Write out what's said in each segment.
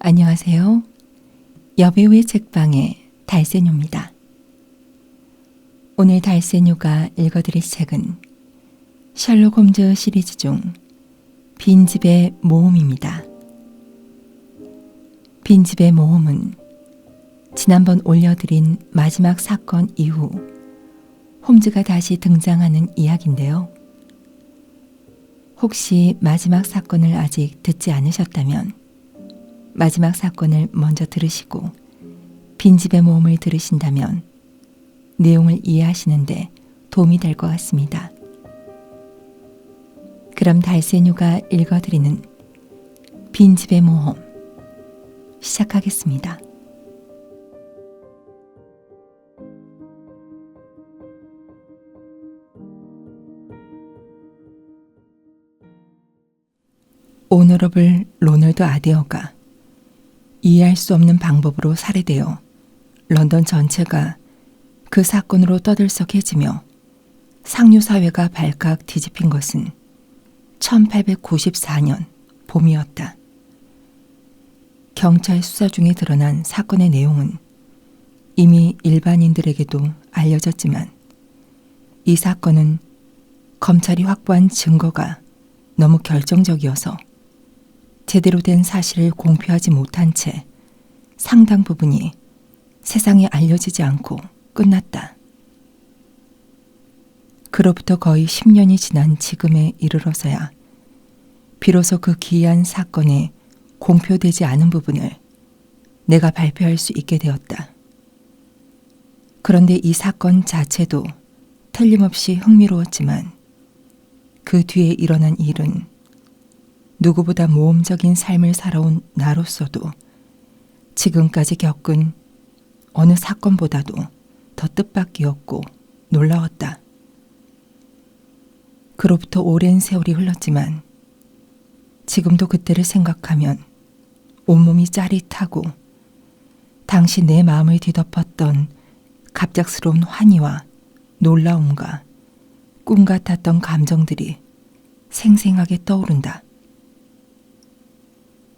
안녕하세요. 여배우의 책방의 달세뇨입니다. 오늘 달세뇨가 읽어드릴 책은 셜록 홈즈 시리즈 중 빈집의 모험입니다. 빈집의 모험은 지난번 올려드린 마지막 사건 이후 홈즈가 다시 등장하는 이야기인데요. 혹시 마지막 사건을 아직 듣지 않으셨다면 마지막 사건을 먼저 들으시고 빈집의 모험을 들으신다면 내용을 이해하시는데 도움이 될 것 같습니다. 그럼 달세뇨가 읽어드리는 빈집의 모험 시작하겠습니다. 오너러블 로널드 아데어가 이해할 수 없는 방법으로 살해되어 런던 전체가 그 사건으로 떠들썩해지며 상류사회가 발칵 뒤집힌 것은 1894년 봄이었다. 경찰 수사 중에 드러난 사건의 내용은 이미 일반인들에게도 알려졌지만 이 사건은 검찰이 확보한 증거가 너무 결정적이어서 제대로 된 사실을 공표하지 못한 채 상당 부분이 세상에 알려지지 않고 끝났다. 그로부터 거의 10년이 지난 지금에 이르러서야 비로소 그 기이한 사건에 공표되지 않은 부분을 내가 발표할 수 있게 되었다. 그런데 이 사건 자체도 틀림없이 흥미로웠지만 그 뒤에 일어난 일은 누구보다 모험적인 삶을 살아온 나로서도 지금까지 겪은 어느 사건보다도 더 뜻밖이었고 놀라웠다. 그로부터 오랜 세월이 흘렀지만 지금도 그때를 생각하면 온몸이 짜릿하고 당시 내 마음을 뒤덮었던 갑작스러운 환희와 놀라움과 꿈 같았던 감정들이 생생하게 떠오른다.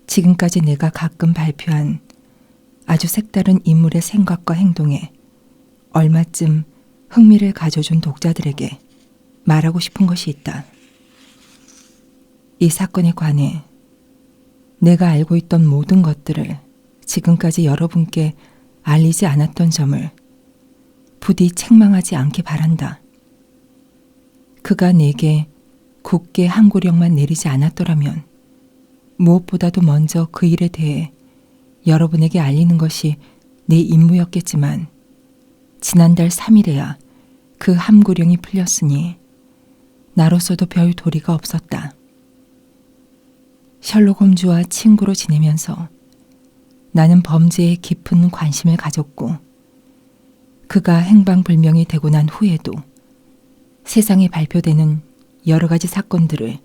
지금까지 내가 가끔 발표한 아주 색다른 인물의 생각과 행동에 얼마쯤 흥미를 가져준 독자들에게 말하고 싶은 것이 있다. 이 사건에 관해 내가 알고 있던 모든 것들을 지금까지 여러분께 알리지 않았던 점을 부디 책망하지 않게 바란다. 그가 내게 굳게 항고령만 내리지 않았더라면 무엇보다도 먼저 그 일에 대해 여러분에게 알리는 것이 내 임무였겠지만 지난달 3일에야 그 함구령이 풀렸으니 나로서도 별 도리가 없었다. 셜록 홈즈와 친구로 지내면서 나는 범죄에 깊은 관심을 가졌고 그가 행방불명이 되고 난 후에도 세상에 발표되는 여러 가지 사건들을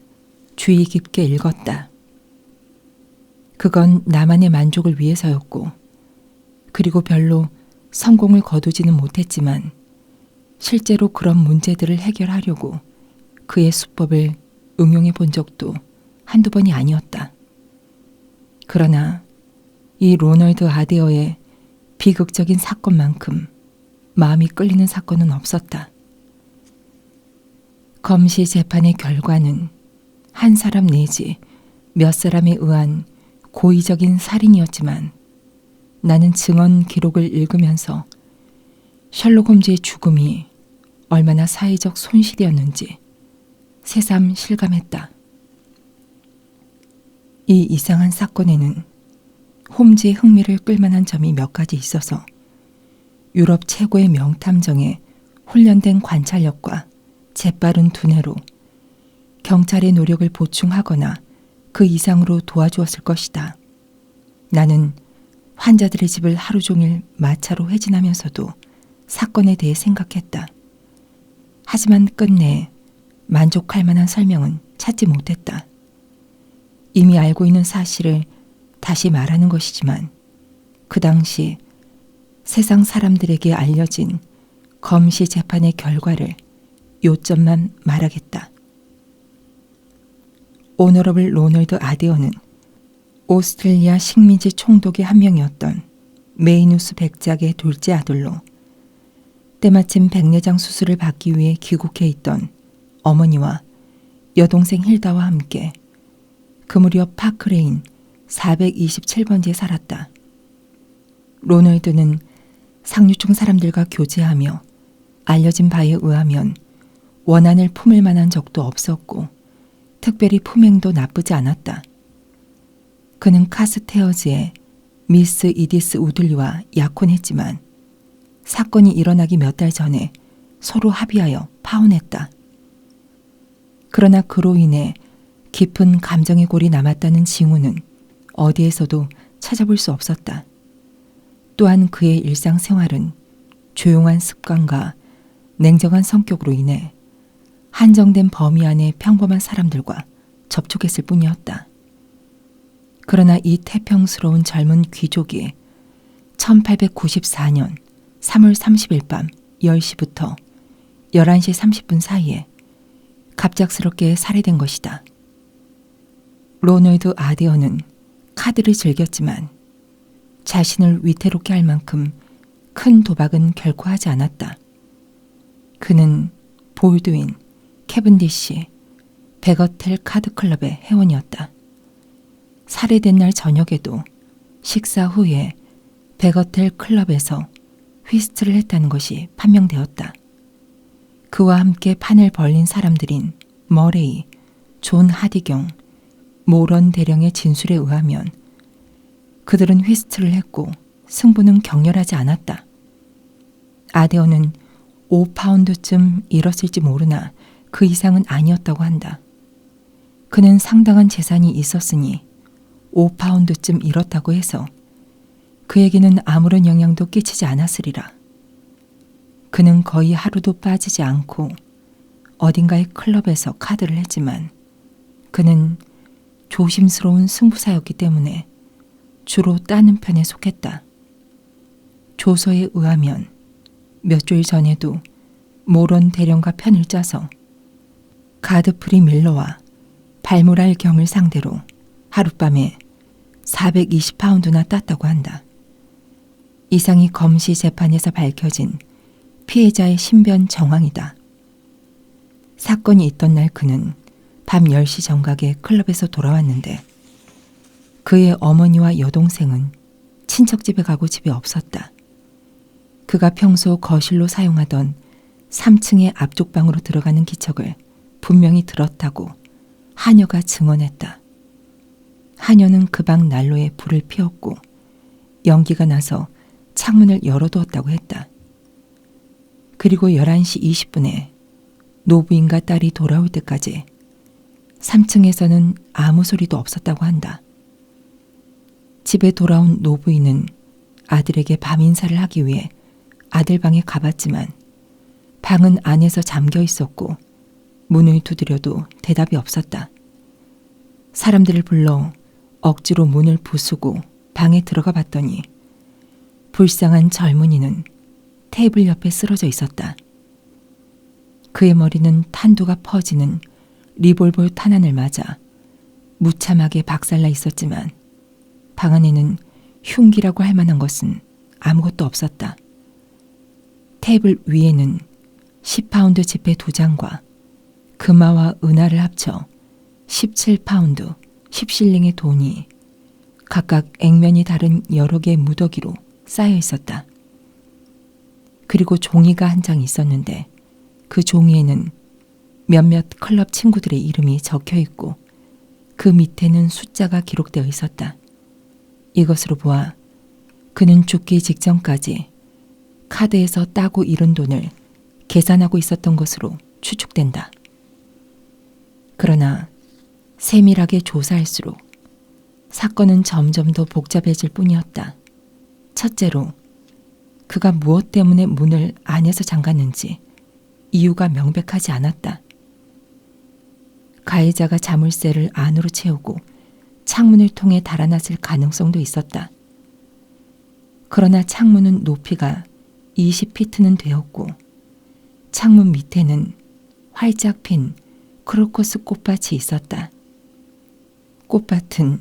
주의 깊게 읽었다. 그건 나만의 만족을 위해서였고 그리고 별로 성공을 거두지는 못했지만 실제로 그런 문제들을 해결하려고 그의 수법을 응용해 본 적도 한두 번이 아니었다. 그러나 이 로널드 아데어의 비극적인 사건만큼 마음이 끌리는 사건은 없었다. 검시 재판의 결과는 한 사람 내지 몇 사람에 의한 고의적인 살인이었지만 나는 증언 기록을 읽으면서 셜록 홈즈의 죽음이 얼마나 사회적 손실이었는지 새삼 실감했다. 이 이상한 사건에는 홈즈의 흥미를 끌만한 점이 몇 가지 있어서 유럽 최고의 명탐정의 훈련된 관찰력과 재빠른 두뇌로 경찰의 노력을 보충하거나 그 이상으로 도와주었을 것이다. 나는 환자들의 집을 하루 종일 마차로 회진하면서도 사건에 대해 생각했다. 하지만 끝내 만족할 만한 설명은 찾지 못했다. 이미 알고 있는 사실을 다시 말하는 것이지만 그 당시 세상 사람들에게 알려진 검시 재판의 결과를 요점만 말하겠다. 오너러블 로널드 아데어는 오스트레일리아 식민지 총독의 한 명이었던 메이누스 백작의 둘째 아들로 때마침 백내장 수술을 받기 위해 귀국해 있던 어머니와 여동생 힐다와 함께 그 무렵 파크레인 427번지에 살았다. 로널드는 상류층 사람들과 교제하며 알려진 바에 의하면 원한을 품을 만한 적도 없었고 특별히 품행도 나쁘지 않았다. 그는 카스테어즈의 미스 이디스 우들리와 약혼했지만 사건이 일어나기 몇 달 전에 서로 합의하여 파혼했다. 그러나 그로 인해 깊은 감정의 골이 남았다는 징후는 어디에서도 찾아볼 수 없었다. 또한 그의 일상생활은 조용한 습관과 냉정한 성격으로 인해 한정된 범위 안의 평범한 사람들과 접촉했을 뿐이었다. 그러나 이 태평스러운 젊은 귀족이 1894년 3월 30일 밤 10시부터 11시 30분 사이에 갑작스럽게 살해된 것이다. 로널드 아데어는 카드를 즐겼지만 자신을 위태롭게 할 만큼 큰 도박은 결코 하지 않았다. 그는 볼드윈, 캐븐디시, 베거텔 카드클럽의 회원이었다. 살해된 날 저녁에도 식사 후에 베거텔 클럽에서 휘스트를 했다는 것이 판명되었다. 그와 함께 판을 벌린 사람들인 머레이, 존 하디경, 모런 대령의 진술에 의하면 그들은 휘스트를 했고 승부는 격렬하지 않았다. 아데어는 5파운드쯤 잃었을지 모르나 그 이상은 아니었다고 한다. 그는 상당한 재산이 있었으니 5파운드쯤 잃었다고 해서 그에게는 아무런 영향도 끼치지 않았으리라. 그는 거의 하루도 빠지지 않고 어딘가의 클럽에서 카드를 했지만 그는 조심스러운 승부사였기 때문에 주로 따는 편에 속했다. 조서에 의하면 몇 주일 전에도 모런 대령과 편을 짜서 가드프리 밀러와 발모랄 경을 상대로 하룻밤에 420파운드나 땄다고 한다. 이상이 검시 재판에서 밝혀진 피해자의 신변 정황이다. 사건이 있던 날 그는 밤 10시 정각에 클럽에서 돌아왔는데 그의 어머니와 여동생은 친척집에 가고 집에 없었다. 그가 평소 거실로 사용하던 3층의 앞쪽 방으로 들어가는 기척을 분명히 들었다고 하녀가 증언했다. 하녀는 그 방 난로에 불을 피웠고 연기가 나서 창문을 열어두었다고 했다. 그리고 11시 20분에 노부인과 딸이 돌아올 때까지 3층에서는 아무 소리도 없었다고 한다. 집에 돌아온 노부인은 아들에게 밤 인사를 하기 위해 아들 방에 가봤지만 방은 안에서 잠겨 있었고 문을 두드려도 대답이 없었다. 사람들을 불러 억지로 문을 부수고 방에 들어가 봤더니 불쌍한 젊은이는 테이블 옆에 쓰러져 있었다. 그의 머리는 탄두가 퍼지는 리볼버 탄환을 맞아 무참하게 박살나 있었지만 방 안에는 흉기라고 할 만한 것은 아무것도 없었다. 테이블 위에는 10파운드 지폐 2장과 금화와 은화를 합쳐 17파운드 10실링의 돈이 각각 액면이 다른 여러 개의 무더기로 쌓여 있었다. 그리고 종이가 한 장 있었는데 그 종이에는 몇몇 클럽 친구들의 이름이 적혀 있고 그 밑에는 숫자가 기록되어 있었다. 이것으로 보아 그는 죽기 직전까지 카드에서 따고 잃은 돈을 계산하고 있었던 것으로 추측된다. 그러나 세밀하게 조사할수록 사건은 점점 더 복잡해질 뿐이었다. 첫째로 그가 무엇 때문에 문을 안에서 잠갔는지 이유가 명백하지 않았다. 가해자가 자물쇠를 안으로 채우고 창문을 통해 달아났을 가능성도 있었다. 그러나 창문은 높이가 20피트는 되었고 창문 밑에는 활짝 핀 크로커스 꽃밭이 있었다. 꽃밭은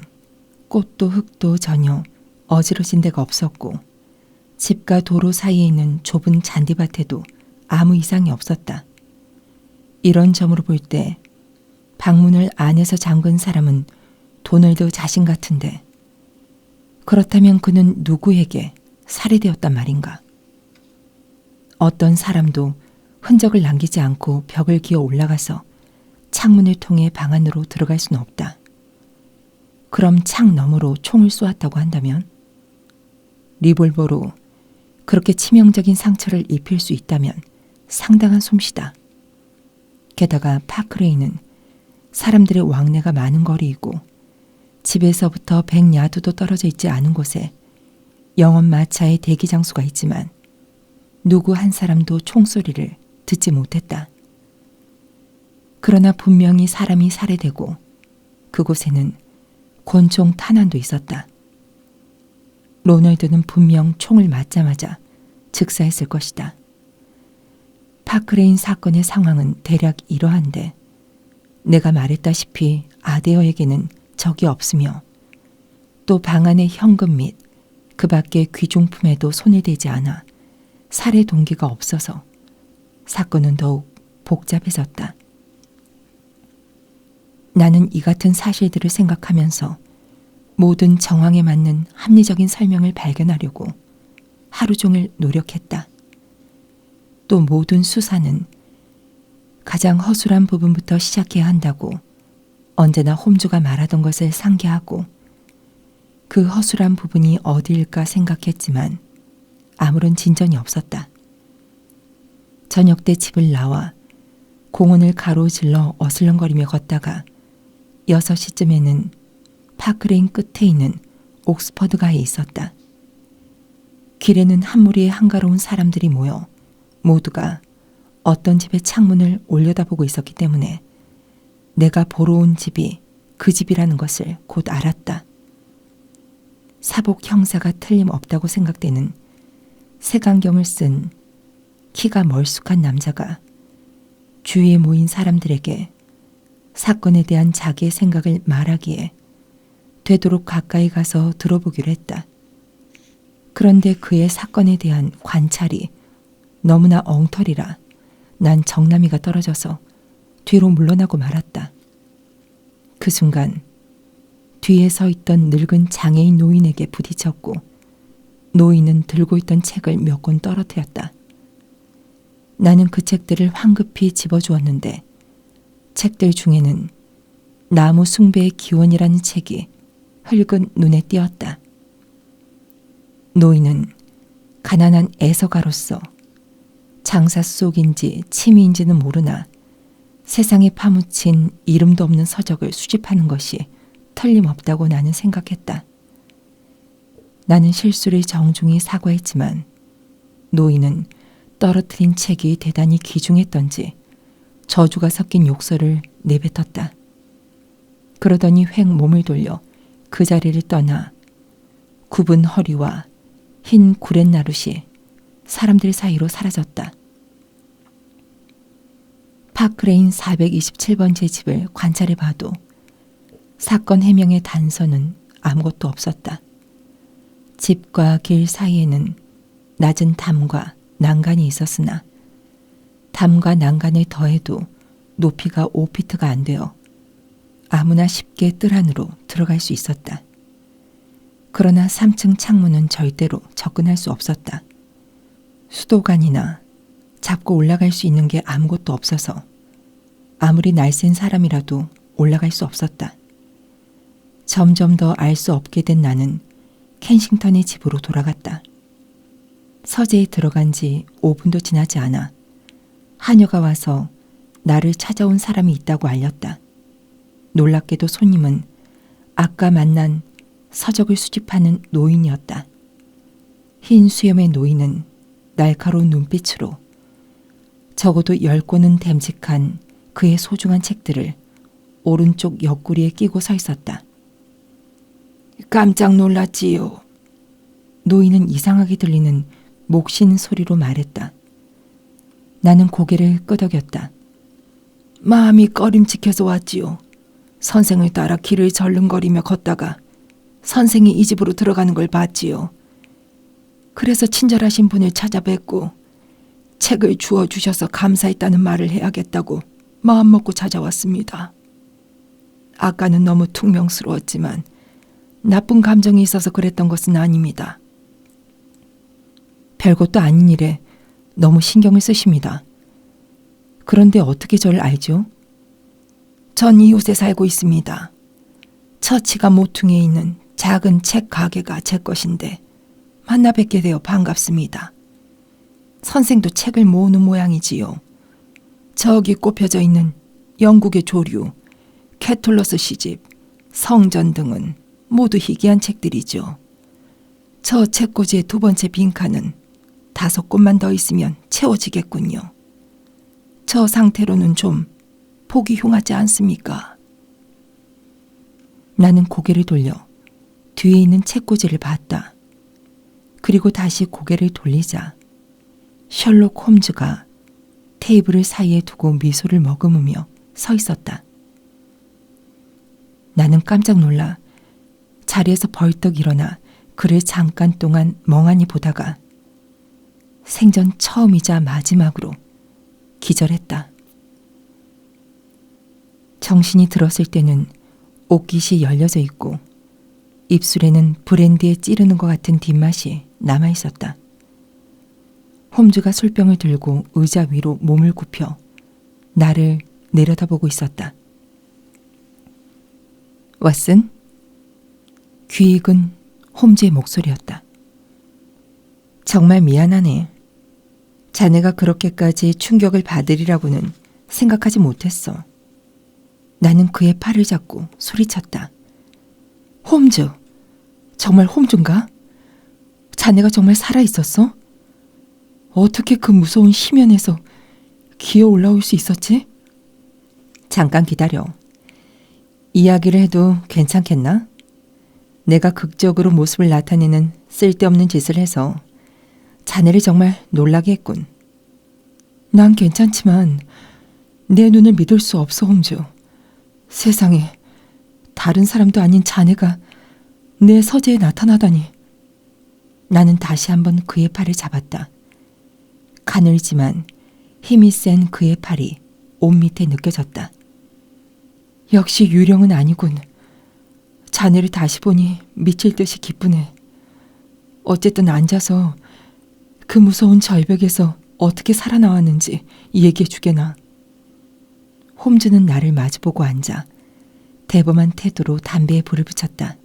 꽃도 흙도 전혀 어지러진 데가 없었고 집과 도로 사이에 있는 좁은 잔디밭에도 아무 이상이 없었다. 이런 점으로 볼 때 방문을 안에서 잠근 사람은 도널드 자신 같은데 그렇다면 그는 누구에게 살해되었단 말인가? 어떤 사람도 흔적을 남기지 않고 벽을 기어 올라가서 창문을 통해 방 안으로 들어갈 수는 없다. 그럼 창 너머로 총을 쏘았다고 한다면 리볼버로 그렇게 치명적인 상처를 입힐 수 있다면 상당한 솜씨다. 게다가 파크레이는 사람들의 왕래가 많은 거리이고 집에서부터 100야드도 떨어져 있지 않은 곳에 영업마차의 대기 장소가 있지만 누구 한 사람도 총소리를 듣지 못했다. 그러나 분명히 사람이 살해되고 그곳에는 권총 탄환도 있었다. 로널드는 분명 총을 맞자마자 즉사했을 것이다. 파크레인 사건의 상황은 대략 이러한데 내가 말했다시피 아데어에게는 적이 없으며 또 방 안의 현금 및 그 밖의 귀중품에도 손이 대지 않아 살해 동기가 없어서 사건은 더욱 복잡해졌다. 나는 이 같은 사실들을 생각하면서 모든 정황에 맞는 합리적인 설명을 발견하려고 하루 종일 노력했다. 또 모든 수사는 가장 허술한 부분부터 시작해야 한다고 언제나 홈즈가 말하던 것을 상기하고 그 허술한 부분이 어디일까 생각했지만 아무런 진전이 없었다. 저녁 때 집을 나와 공원을 가로질러 어슬렁거리며 걷다가 6시쯤에는 파크레인 끝에 있는 옥스퍼드가에 있었다. 길에는 한 무리의 한가로운 사람들이 모여 모두가 어떤 집의 창문을 올려다보고 있었기 때문에 내가 보러 온 집이 그 집이라는 것을 곧 알았다. 사복 형사가 틀림없다고 생각되는 색안경을 쓴 키가 멀쑥한 남자가 주위에 모인 사람들에게 사건에 대한 자기의 생각을 말하기에 되도록 가까이 가서 들어보기로 했다. 그런데 그의 사건에 대한 관찰이 너무나 엉터리라 난 정나미가 떨어져서 뒤로 물러나고 말았다. 그 순간 뒤에 서 있던 늙은 장애인 노인에게 부딪혔고 노인은 들고 있던 책을 몇 권 떨어뜨렸다. 나는 그 책들을 황급히 집어주었는데 책들 중에는 나무 숭배의 기원이라는 책이 흘금 눈에 띄었다. 노인은 가난한 애서가로서 장사 속인지 취미인지는 모르나 세상에 파묻힌 이름도 없는 서적을 수집하는 것이 틀림없다고 나는 생각했다. 나는 실수를 정중히 사과했지만 노인은 떨어뜨린 책이 대단히 귀중했던지 저주가 섞인 욕설을 내뱉었다. 그러더니 획 몸을 돌려 그 자리를 떠나 굽은 허리와 흰 구렛나룻이 사람들 사이로 사라졌다. 파크레인 427번째 집을 관찰해봐도 사건 해명의 단서는 아무것도 없었다. 집과 길 사이에는 낮은 담과 난간이 있었으나 담과 난간에 더해도 높이가 5피트가 안 되어 아무나 쉽게 뜰 안으로 들어갈 수 있었다. 그러나 3층 창문은 절대로 접근할 수 없었다. 수도관이나 잡고 올라갈 수 있는 게 아무것도 없어서 아무리 날쌘 사람이라도 올라갈 수 없었다. 점점 더 알 수 없게 된 나는 켄싱턴의 집으로 돌아갔다. 서재에 들어간 지 5분도 지나지 않아 하녀가 와서 나를 찾아온 사람이 있다고 알렸다. 놀랍게도 손님은 아까 만난 서적을 수집하는 노인이었다. 흰 수염의 노인은 날카로운 눈빛으로 적어도 10권은 됨직한 그의 소중한 책들을 오른쪽 옆구리에 끼고 서 있었다. 깜짝 놀랐지요. 노인은 이상하게 들리는 목신 소리로 말했다. 나는 고개를 끄덕였다. 마음이 꺼림칙해서 왔지요. 선생을 따라 길을 절름거리며 걷다가 선생이 이 집으로 들어가는 걸 봤지요. 그래서 친절하신 분을 찾아뵙고 책을 주워주셔서 감사했다는 말을 해야겠다고 마음먹고 찾아왔습니다. 아까는 너무 퉁명스러웠지만 나쁜 감정이 있어서 그랬던 것은 아닙니다. 별것도 아닌 일에 너무 신경을 쓰십니다. 그런데 어떻게 저를 알죠? 전 이웃에 살고 있습니다. 처치가 모퉁이에 있는 작은 책 가게가 제 것인데 만나 뵙게 되어 반갑습니다. 선생도 책을 모으는 모양이지요. 저기 꼽혀져 있는 영국의 조류, 캐툴러스 시집, 성전 등은 모두 희귀한 책들이죠. 저 책꽂이의 두 번째 빈칸은 5곳만 더 있으면 채워지겠군요. 저 상태로는 좀 보기 흉하지 않습니까? 나는 고개를 돌려 뒤에 있는 책꽂이를 봤다. 그리고 다시 고개를 돌리자 셜록 홈즈가 테이블을 사이에 두고 미소를 머금으며 서 있었다. 나는 깜짝 놀라 자리에서 벌떡 일어나 그를 잠깐 동안 멍하니 보다가 생전 처음이자 마지막으로 기절했다. 정신이 들었을 때는 옷깃이 열려져 있고 입술에는 브랜디에 찌르는 것 같은 뒷맛이 남아 있었다. 홈즈가 술병을 들고 의자 위로 몸을 굽혀 나를 내려다보고 있었다. 왓슨? 귀 익은 홈즈의 목소리였다. 정말 미안하네. 자네가 그렇게까지 충격을 받으리라고는 생각하지 못했어. 나는 그의 팔을 잡고 소리쳤다. 홈즈! 정말 홈즈인가? 자네가 정말 살아있었어? 어떻게 그 무서운 심연에서 기어 올라올 수 있었지? 잠깐 기다려. 이야기를 해도 괜찮겠나? 내가 극적으로 모습을 나타내는 쓸데없는 짓을 해서 자네를 정말 놀라게 했군. 난 괜찮지만 내 눈을 믿을 수 없어, 홈즈. 세상에 다른 사람도 아닌 자네가 내 서재에 나타나다니. 나는 다시 한번 그의 팔을 잡았다. 가늘지만 힘이 센 그의 팔이 옷 밑에 느껴졌다. 역시 유령은 아니군. 자네를 다시 보니 미칠 듯이 기쁘네. 어쨌든 앉아서 그 무서운 절벽에서 어떻게 살아나왔는지 얘기해 주게나. 홈즈는 나를 마주보고 앉아 대범한 태도로 담배에 불을 붙였다.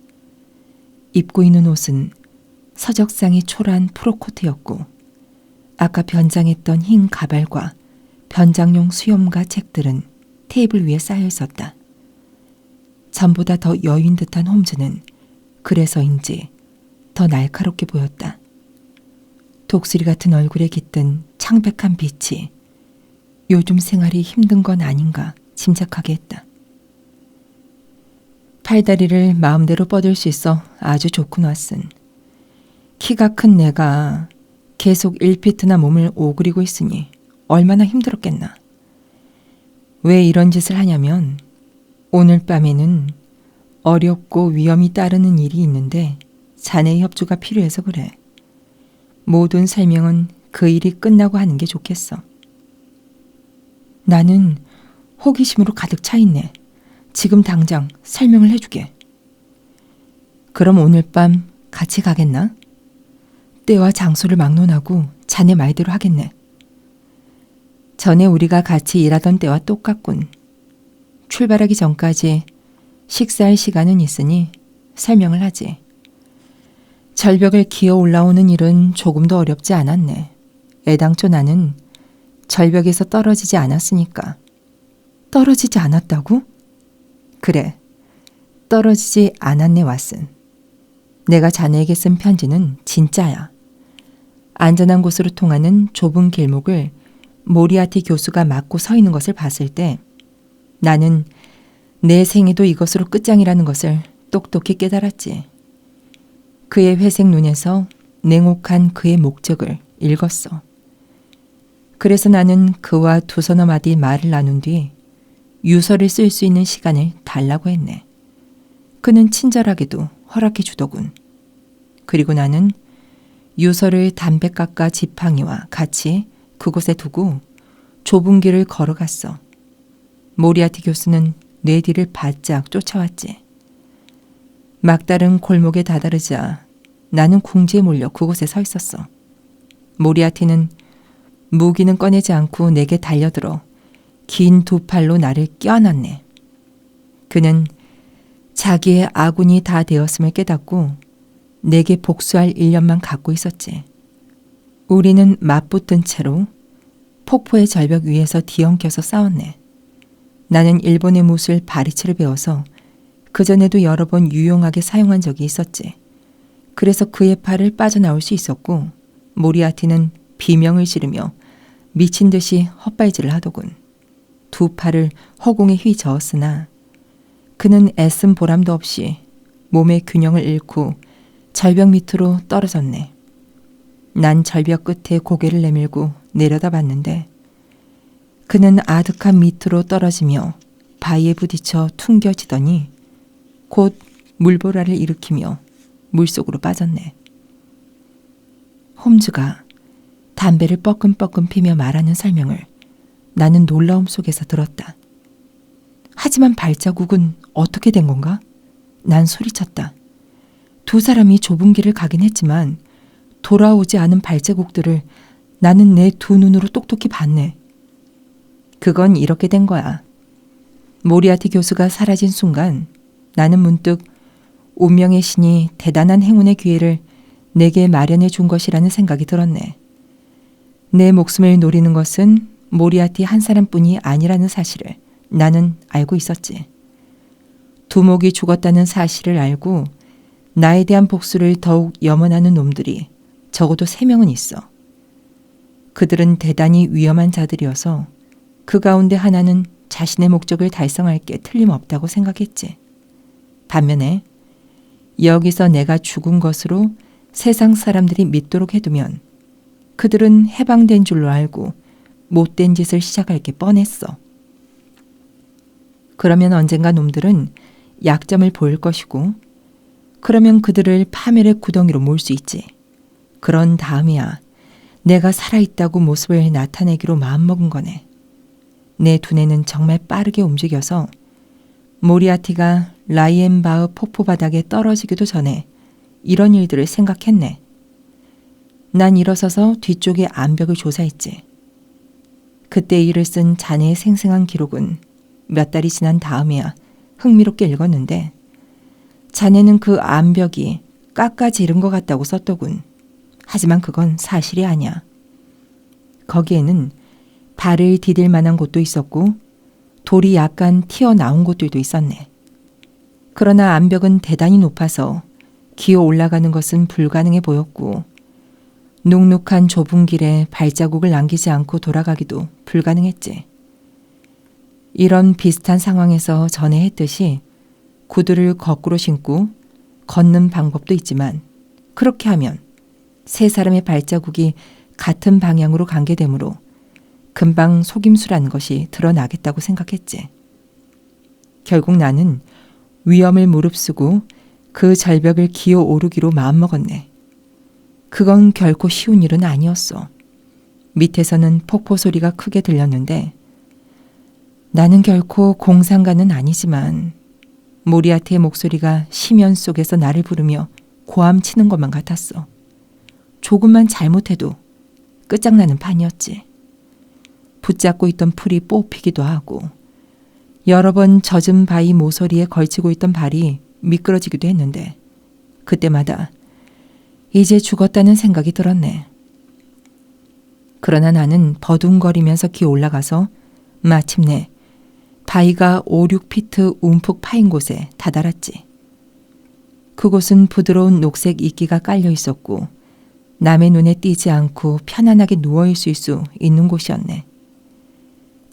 입고 있는 옷은 서적상의 초라한 프로코트였고 아까 변장했던 흰 가발과 변장용 수염과 책들은 테이블 위에 쌓여 있었다. 전보다 더 여유인 듯한 홈즈는 그래서인지 더 날카롭게 보였다. 독수리 같은 얼굴에 깃든 창백한 빛이 요즘 생활이 힘든 건 아닌가 짐작하게 했다. 팔다리를 마음대로 뻗을 수 있어 아주 좋군, 왓슨. 키가 큰 내가 계속 1피트나 몸을 오그리고 있으니 얼마나 힘들었겠나. 왜 이런 짓을 하냐면 오늘 밤에는 어렵고 위험이 따르는 일이 있는데 자네의 협조가 필요해서 그래. 모든 설명은 그 일이 끝나고 하는 게 좋겠어. 나는 호기심으로 가득 차 있네. 지금 당장 설명을 해주게. 그럼 오늘 밤 같이 가겠나? 때와 장소를 막론하고 자네 말대로 하겠네. 전에 우리가 같이 일하던 때와 똑같군. 출발하기 전까지 식사할 시간은 있으니 설명을 하지. 절벽을 기어 올라오는 일은 조금도 어렵지 않았네. 애당초 나는 절벽에서 떨어지지 않았으니까. 떨어지지 않았다고? 그래, 떨어지지 않았네, 왓슨. 내가 자네에게 쓴 편지는 진짜야. 안전한 곳으로 통하는 좁은 길목을 모리아티 교수가 막고 서 있는 것을 봤을 때 나는 내 생애도 이것으로 끝장이라는 것을 똑똑히 깨달았지. 그의 회색 눈에서 냉혹한 그의 목적을 읽었어. 그래서 나는 그와 두서너 마디 말을 나눈 뒤 유서를 쓸 수 있는 시간을 달라고 했네. 그는 친절하게도 허락해 주더군. 그리고 나는 유서를 담배깎아 지팡이와 같이 그곳에 두고 좁은 길을 걸어갔어. 모리아티 교수는 내 뒤를 바짝 쫓아왔지. 막다른 골목에 다다르자 나는 궁지에 몰려 그곳에 서 있었어. 모리아티는 무기는 꺼내지 않고 내게 달려들어 긴 두 팔로 나를 껴안았네. 그는 자기의 아군이 다 되었음을 깨닫고 내게 복수할 일념만 갖고 있었지. 우리는 맞붙은 채로 폭포의 절벽 위에서 뒤엉켜서 싸웠네. 나는 일본의 무술 바리치를 배워서 그전에도 여러 번 유용하게 사용한 적이 있었지. 그래서 그의 팔을 빠져나올 수 있었고 모리아티는 비명을 지르며 미친 듯이 헛발질을 하더군. 두 팔을 허공에 휘저었으나 그는 애쓴 보람도 없이 몸의 균형을 잃고 절벽 밑으로 떨어졌네. 난 절벽 끝에 고개를 내밀고 내려다봤는데 그는 아득한 밑으로 떨어지며 바위에 부딪혀 퉁겨지더니 곧 물보라를 일으키며 물속으로 빠졌네. 홈즈가 담배를 뻐끔뻐끔 피며 말하는 설명을 나는 놀라움 속에서 들었다. 하지만 발자국은 어떻게 된 건가? 난 소리쳤다. 두 사람이 좁은 길을 가긴 했지만 돌아오지 않은 발자국들을 나는 내 두 눈으로 똑똑히 봤네. 그건 이렇게 된 거야. 모리아티 교수가 사라진 순간 나는 문득 운명의 신이 대단한 행운의 기회를 내게 마련해 준 것이라는 생각이 들었네. 내 목숨을 노리는 것은 모리아티 한 사람뿐이 아니라는 사실을 나는 알고 있었지. 두목이 죽었다는 사실을 알고 나에 대한 복수를 더욱 염원하는 놈들이 적어도 3명은 있어. 그들은 대단히 위험한 자들이어서 그 가운데 하나는 자신의 목적을 달성할 게 틀림없다고 생각했지. 반면에 여기서 내가 죽은 것으로 세상 사람들이 믿도록 해두면 그들은 해방된 줄로 알고 못된 짓을 시작할 게 뻔했어. 그러면 언젠가 놈들은 약점을 보일 것이고 그러면 그들을 파멸의 구덩이로 몰 수 있지. 그런 다음이야 내가 살아있다고 모습을 나타내기로 마음먹은 거네. 내 두뇌는 정말 빠르게 움직여서 모리아티가 라이엔바흐 폭포 바닥에 떨어지기도 전에 이런 일들을 생각했네. 난 일어서서 뒤쪽의 암벽을 조사했지. 그때 일을 쓴 자네의 생생한 기록은 몇 달이 지난 다음에야 흥미롭게 읽었는데 자네는 그 암벽이 깎아지른 것 같다고 썼더군. 하지만 그건 사실이 아니야. 거기에는 발을 디딜 만한 곳도 있었고 돌이 약간 튀어나온 곳들도 있었네. 그러나 암벽은 대단히 높아서 기어 올라가는 것은 불가능해 보였고 눅눅한 좁은 길에 발자국을 남기지 않고 돌아가기도 불가능했지. 이런 비슷한 상황에서 전에 했듯이 구두를 거꾸로 신고 걷는 방법도 있지만 그렇게 하면 세 사람의 발자국이 같은 방향으로 간게 되므로 금방 속임수라는 것이 드러나겠다고 생각했지. 결국 나는 위험을 무릅쓰고 그 절벽을 기어 오르기로 마음먹었네. 그건 결코 쉬운 일은 아니었어. 밑에서는 폭포 소리가 크게 들렸는데 나는 결코 공상가는 아니지만 모리아티의 목소리가 심연 속에서 나를 부르며 고함치는 것만 같았어. 조금만 잘못해도 끝장나는 판이었지. 붙잡고 있던 풀이 뽑히기도 하고 여러 번 젖은 바위 모서리에 걸치고 있던 발이 미끄러지기도 했는데 그때마다 이제 죽었다는 생각이 들었네. 그러나 나는 버둥거리면서 기어 올라가서 마침내 바위가 5, 6피트 움푹 파인 곳에 다다랐지. 그곳은 부드러운 녹색 이끼가 깔려 있었고 남의 눈에 띄지 않고 편안하게 누워있을 수 있는 곳이었네.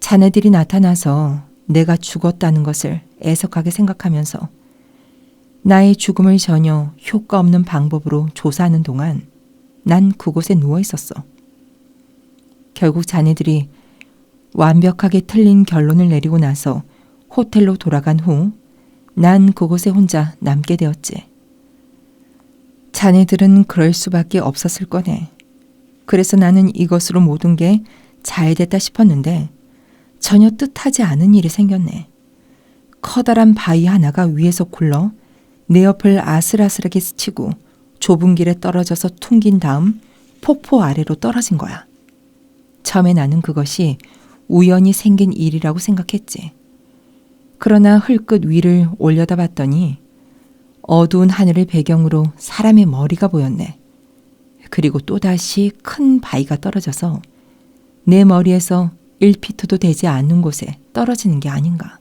자네들이 나타나서 내가 죽었다는 것을 애석하게 생각하면서 나의 죽음을 전혀 효과 없는 방법으로 조사하는 동안 난 그곳에 누워 있었어. 결국 자네들이 완벽하게 틀린 결론을 내리고 나서 호텔로 돌아간 후 난 그곳에 혼자 남게 되었지. 자네들은 그럴 수밖에 없었을 거네. 그래서 나는 이것으로 모든 게 잘 됐다 싶었는데 전혀 뜻하지 않은 일이 생겼네. 커다란 바위 하나가 위에서 굴러 내 옆을 아슬아슬하게 스치고 좁은 길에 떨어져서 퉁긴 다음 폭포 아래로 떨어진 거야. 처음에 나는 그것이 우연히 생긴 일이라고 생각했지. 그러나 흘끗 위를 올려다봤더니 어두운 하늘을 배경으로 사람의 머리가 보였네. 그리고 또다시 큰 바위가 떨어져서 내 머리에서 1피트도 되지 않는 곳에 떨어지는 게 아닌가.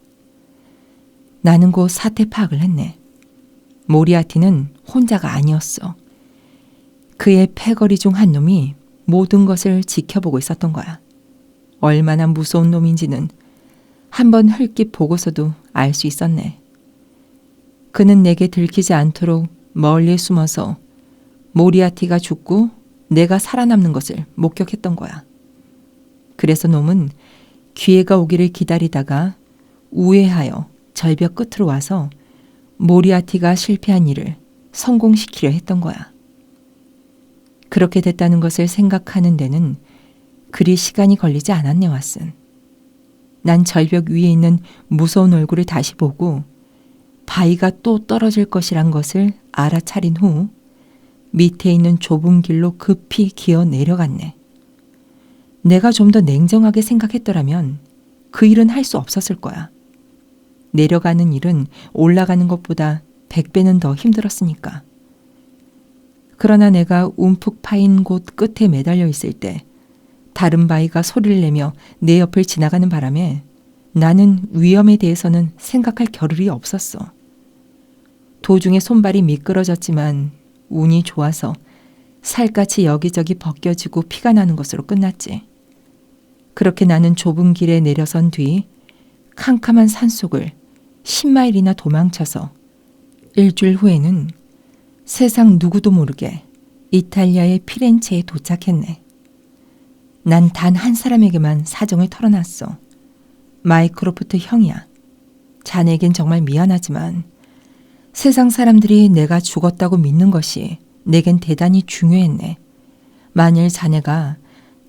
나는 곧 사태 파악을 했네. 모리아티는 혼자가 아니었어. 그의 패거리 중 한 놈이 모든 것을 지켜보고 있었던 거야. 얼마나 무서운 놈인지는 한번 흘낏 보고서도 알 수 있었네. 그는 내게 들키지 않도록 멀리 숨어서 모리아티가 죽고 내가 살아남는 것을 목격했던 거야. 그래서 놈은 기회가 오기를 기다리다가 우회하여 절벽 끝으로 와서 모리아티가 실패한 일을 성공시키려 했던 거야. 그렇게 됐다는 것을 생각하는 데는 그리 시간이 걸리지 않았네, 왓슨. 난 절벽 위에 있는 무서운 얼굴을 다시 보고 바위가 또 떨어질 것이란 것을 알아차린 후 밑에 있는 좁은 길로 급히 기어 내려갔네. 내가 좀 더 냉정하게 생각했더라면 그 일은 할 수 없었을 거야. 내려가는 일은 올라가는 것보다 100배는 더 힘들었으니까. 그러나 내가 움푹 파인 곳 끝에 매달려 있을 때 다른 바위가 소리를 내며 내 옆을 지나가는 바람에 나는 위험에 대해서는 생각할 겨를이 없었어. 도중에 손발이 미끄러졌지만 운이 좋아서 살갗이 여기저기 벗겨지고 피가 나는 것으로 끝났지. 그렇게 나는 좁은 길에 내려선 뒤 캄캄한 산속을 10마일이나 도망쳐서 일주일 후에는 세상 누구도 모르게 이탈리아의 피렌체에 도착했네. 난 단 한 사람에게만 사정을 털어놨어. 마이크로프트 형이야. 자네에겐 정말 미안하지만 세상 사람들이 내가 죽었다고 믿는 것이 내겐 대단히 중요했네. 만일 자네가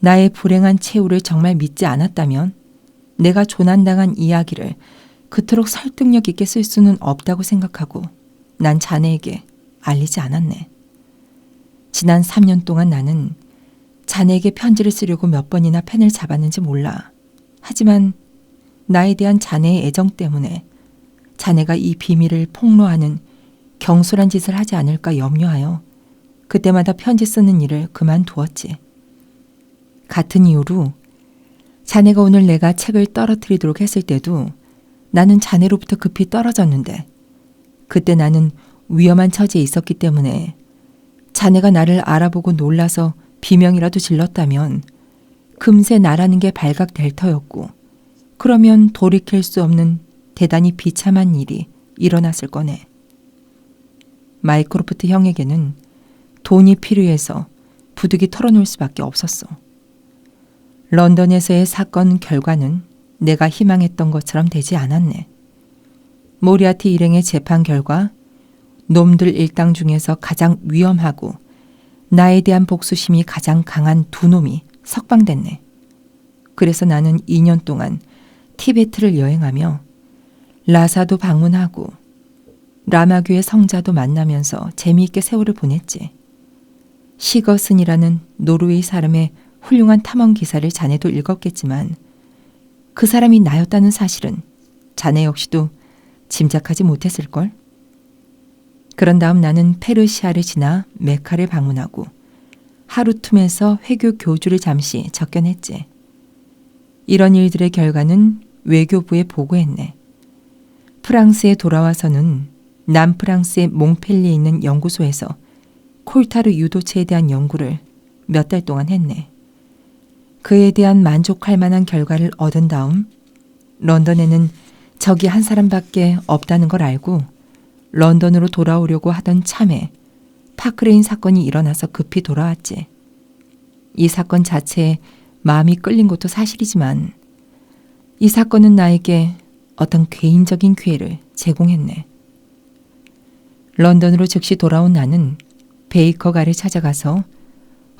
나의 불행한 최후를 정말 믿지 않았다면 내가 조난당한 이야기를 그토록 설득력 있게 쓸 수는 없다고 생각하고 난 자네에게 알리지 않았네. 지난 3년 동안 나는 자네에게 편지를 쓰려고 몇 번이나 펜을 잡았는지 몰라. 하지만 나에 대한 자네의 애정 때문에 자네가 이 비밀을 폭로하는 경솔한 짓을 하지 않을까 염려하여 그때마다 편지 쓰는 일을 그만두었지. 같은 이유로 자네가 오늘 내가 책을 떨어뜨리도록 했을 때도 나는 자네로부터 급히 떨어졌는데 그때 나는 위험한 처지에 있었기 때문에 자네가 나를 알아보고 놀라서 비명이라도 질렀다면 금세 나라는 게 발각될 터였고 그러면 돌이킬 수 없는 대단히 비참한 일이 일어났을 거네. 마이크로프트 형에게는 돈이 필요해서 부득이 털어놓을 수밖에 없었어. 런던에서의 사건 결과는 내가 희망했던 것처럼 되지 않았네. 모리아티 일행의 재판 결과 놈들 일당 중에서 가장 위험하고 나에 대한 복수심이 가장 강한 두 놈이 석방됐네. 그래서 나는 2년 동안 티베트를 여행하며 라사도 방문하고 라마교의 성자도 만나면서 재미있게 세월을 보냈지. 시거슨이라는 노르웨이 사람의 훌륭한 탐험 기사를 자네도 읽었겠지만 그 사람이 나였다는 사실은 자네 역시도 짐작하지 못했을걸? 그런 다음 나는 페르시아를 지나 메카를 방문하고 하루툼에서 회교 교주를 잠시 접견했지. 이런 일들의 결과는 외교부에 보고했네. 프랑스에 돌아와서는 남프랑스의 몽펠리에 있는 연구소에서 콜타르 유도체에 대한 연구를 몇 달 동안 했네. 그에 대한 만족할 만한 결과를 얻은 다음 런던에는 적이 한 사람밖에 없다는 걸 알고 런던으로 돌아오려고 하던 참에 파크레인 사건이 일어나서 급히 돌아왔지. 이 사건 자체에 마음이 끌린 것도 사실이지만 이 사건은 나에게 어떤 개인적인 기회를 제공했네. 런던으로 즉시 돌아온 나는 베이커가를 찾아가서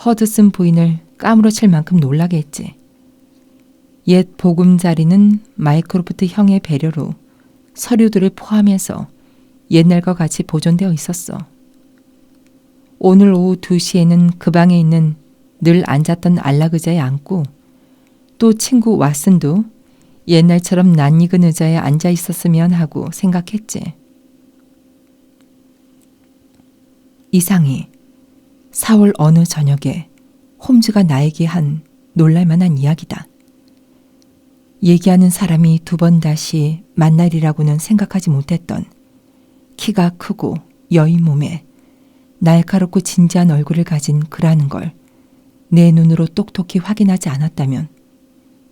허드슨 부인을 까무러칠 만큼 놀라게 했지. 옛 보금자리는 마이크로프트 형의 배려로 서류들을 포함해서 옛날과 같이 보존되어 있었어. 오늘 오후 2시에는 그 방에 있는 늘 앉았던 안락의자에 앉고 또 친구 왓슨도 옛날처럼 낯익은 의자에 앉아 있었으면 하고 생각했지. 이상이 4월 어느 저녁에 홈즈가 나에게 한 놀랄만한 이야기다. 얘기하는 사람이 2번 다시 만날이라고는 생각하지 못했던 키가 크고 여인 몸에 날카롭고 진지한 얼굴을 가진 그라는 걸 내 눈으로 똑똑히 확인하지 않았다면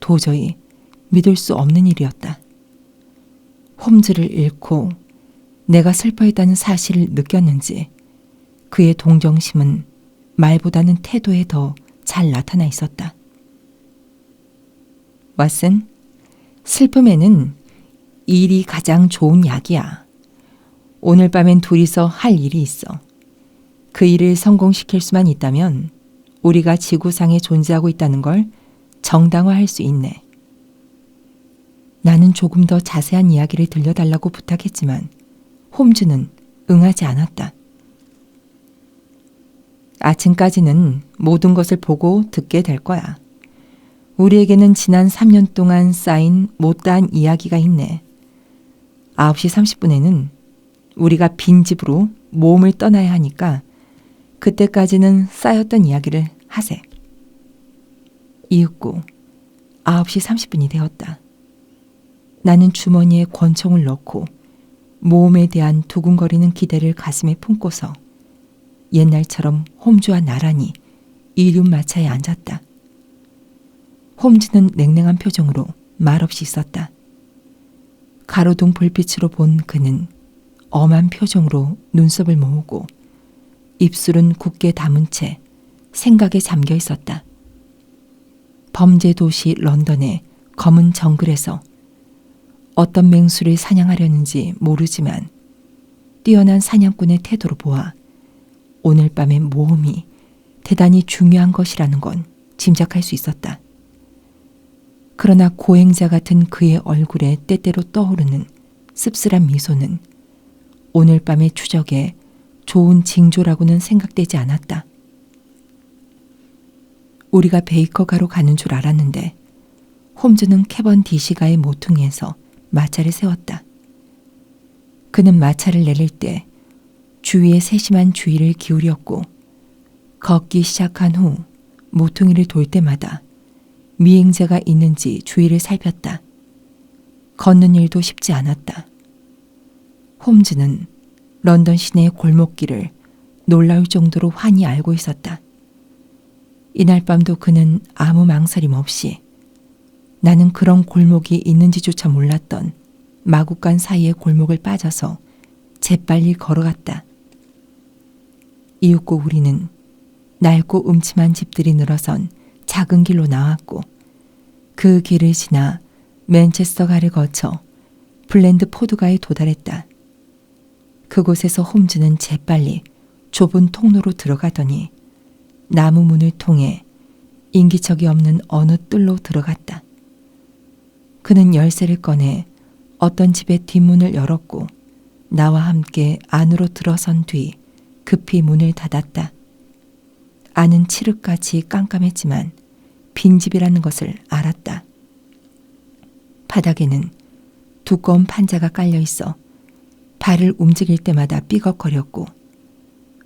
도저히 믿을 수 없는 일이었다. 홈즈를 잃고 내가 슬퍼했다는 사실을 느꼈는지 그의 동정심은 말보다는 태도에 더 잘 나타나 있었다. 왓슨, 슬픔에는 일이 가장 좋은 약이야. 오늘 밤엔 둘이서 할 일이 있어. 그 일을 성공시킬 수만 있다면 우리가 지구상에 존재하고 있다는 걸 정당화할 수 있네. 나는 조금 더 자세한 이야기를 들려달라고 부탁했지만 홈즈는 응하지 않았다. 아침까지는 모든 것을 보고 듣게 될 거야. 우리에게는 지난 3년 동안 쌓인 못다한 이야기가 있네. 9시 30분에는 우리가 빈집으로 모험을 떠나야 하니까 그때까지는 쌓였던 이야기를 하세. 이윽고 9시 30분이 되었다. 나는 주머니에 권총을 넣고 모험에 대한 두근거리는 기대를 가슴에 품고서 옛날처럼 홈즈와 나란히 이륜마차에 앉았다. 홈즈는 냉랭한 표정으로 말없이 있었다. 가로등 불빛으로 본 그는 엄한 표정으로 눈썹을 모으고 입술은 굳게 담은 채 생각에 잠겨 있었다. 범죄 도시 런던의 검은 정글에서 어떤 맹수를 사냥하려는지 모르지만 뛰어난 사냥꾼의 태도로 보아 오늘 밤의 모험이 대단히 중요한 것이라는 건 짐작할 수 있었다. 그러나 고행자 같은 그의 얼굴에 때때로 떠오르는 씁쓸한 미소는 오늘 밤의 추적에 좋은 징조라고는 생각되지 않았다. 우리가 베이커가로 가는 줄 알았는데 홈즈는 캐번디시가의 모퉁이에서 마차를 세웠다. 그는 마차를 내릴 때 주위에 세심한 주의를 기울였고 걷기 시작한 후 모퉁이를 돌 때마다 미행자가 있는지 주위를 살폈다. 걷는 일도 쉽지 않았다. 홈즈는 런던 시내의 골목길을 놀라울 정도로 환히 알고 있었다. 이날 밤도 그는 아무 망설임 없이 나는 그런 골목이 있는지조차 몰랐던 마구간 사이의 골목을 빠져서 재빨리 걸어갔다. 이윽고 우리는 낡고 음침한 집들이 늘어선 작은 길로 나왔고 그 길을 지나 맨체스터가를 거쳐 블랜드포드가에 도달했다. 그곳에서 홈즈는 재빨리 좁은 통로로 들어가더니 나무 문을 통해 인기척이 없는 어느 뜰로 들어갔다. 그는 열쇠를 꺼내 어떤 집의 뒷문을 열었고 나와 함께 안으로 들어선 뒤 급히 문을 닫았다. 안은 칠흑같이 깜깜했지만 빈집이라는 것을 알았다. 바닥에는 두꺼운 판자가 깔려 있어 발을 움직일 때마다 삐걱거렸고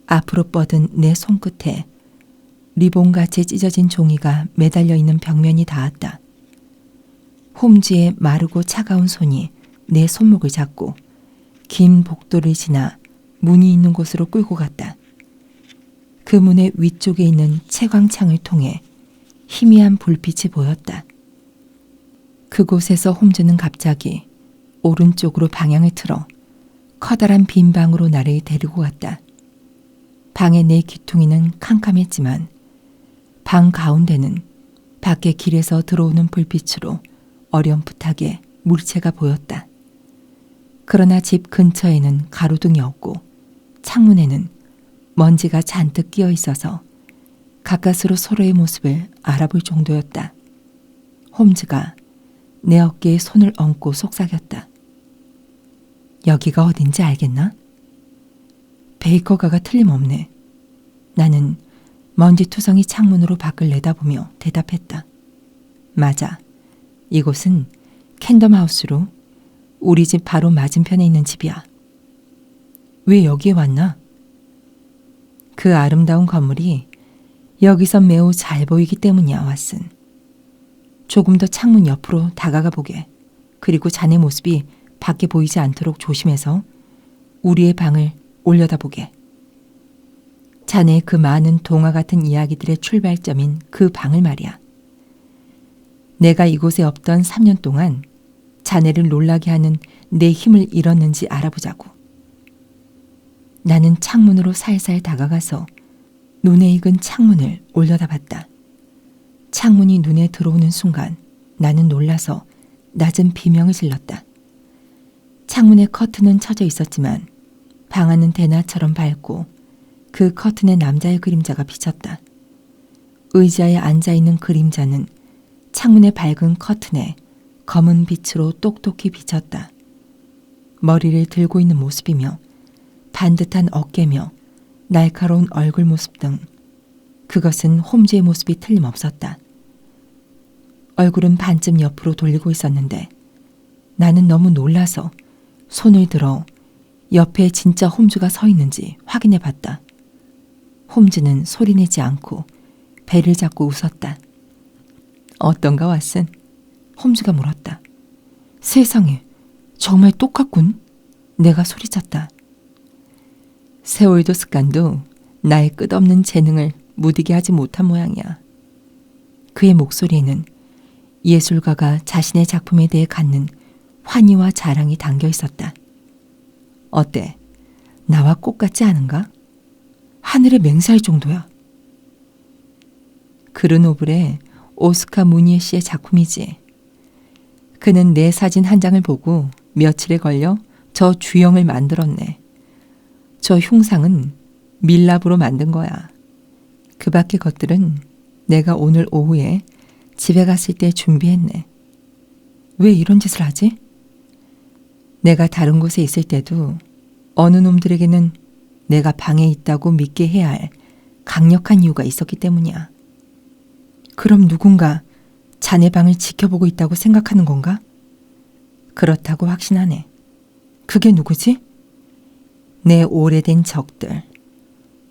앞으로 뻗은 내 손끝에 리본같이 찢어진 종이가 매달려 있는 벽면이 닿았다. 홈즈의 마르고 차가운 손이 내 손목을 잡고 긴 복도를 지나 문이 있는 곳으로 끌고 갔다. 그 문의 위쪽에 있는 채광창을 통해 희미한 불빛이 보였다. 그곳에서 홈즈는 갑자기 오른쪽으로 방향을 틀어 커다란 빈 방으로 나를 데리고 갔다. 방의 내 귀퉁이는 캄캄했지만 방 가운데는 밖의 길에서 들어오는 불빛으로 어렴풋하게 물체가 보였다. 그러나 집 근처에는 가로등이 없고 창문에는 먼지가 잔뜩 끼어 있어서 가까스로 서로의 모습을 알아볼 정도였다. 홈즈가 내 어깨에 손을 얹고 속삭였다. 여기가 어딘지 알겠나? 베이커가가 틀림없네. 나는 먼지투성이 창문으로 밖을 내다보며 대답했다. 맞아. 이곳은 캔덤하우스로 우리 집 바로 맞은편에 있는 집이야. 왜 여기에 왔나? 그 아름다운 건물이 여기서 매우 잘 보이기 때문이야, 왓슨. 조금 더 창문 옆으로 다가가 보게. 그리고 자네 모습이 밖에 보이지 않도록 조심해서 우리의 방을 올려다보게. 자네의 그 많은 동화 같은 이야기들의 출발점인 그 방을 말이야. 내가 이곳에 없던 3년 동안 자네를 놀라게 하는 내 힘을 잃었는지 알아보자고. 나는 창문으로 살살 다가가서 눈에 익은 창문을 올려다봤다. 창문이 눈에 들어오는 순간 나는 놀라서 낮은 비명을 질렀다. 창문에 커튼은 쳐져 있었지만 방 안은 대낮처럼 밝고 그 커튼에 남자의 그림자가 비쳤다. 의자에 앉아있는 그림자는 창문의 밝은 커튼에 검은 빛으로 똑똑히 비쳤다. 머리를 들고 있는 모습이며 반듯한 어깨며 날카로운 얼굴 모습 등 그것은 홈즈의 모습이 틀림없었다. 얼굴은 반쯤 옆으로 돌리고 있었는데 나는 너무 놀라서 손을 들어 옆에 진짜 홈즈가 서 있는지 확인해 봤다. 홈즈는 소리내지 않고 배를 잡고 웃었다. 어떤가 왓슨? 홈즈가 물었다. 세상에, 정말 똑같군. 내가 소리쳤다. 세월도 습관도 나의 끝없는 재능을 무디게 하지 못한 모양이야. 그의 목소리에는 예술가가 자신의 작품에 대해 갖는 환희와 자랑이 담겨 있었다. 어때? 나와 똑같지 않은가? 하늘의 맹세할 정도야. 그르노블의 오스카 무니에 씨의 작품이지. 그는 내 사진 한 장을 보고 며칠에 걸려 저 주형을 만들었네. 저 흉상은 밀랍으로 만든 거야. 그 밖의 것들은 내가 오늘 오후에 집에 갔을 때 준비했네. 왜 이런 짓을 하지? 내가 다른 곳에 있을 때도 어느 놈들에게는 내가 방에 있다고 믿게 해야 할 강력한 이유가 있었기 때문이야. 그럼 누군가 자네 방을 지켜보고 있다고 생각하는 건가? 그렇다고 확신하네. 그게 누구지? 내 오래된 적들.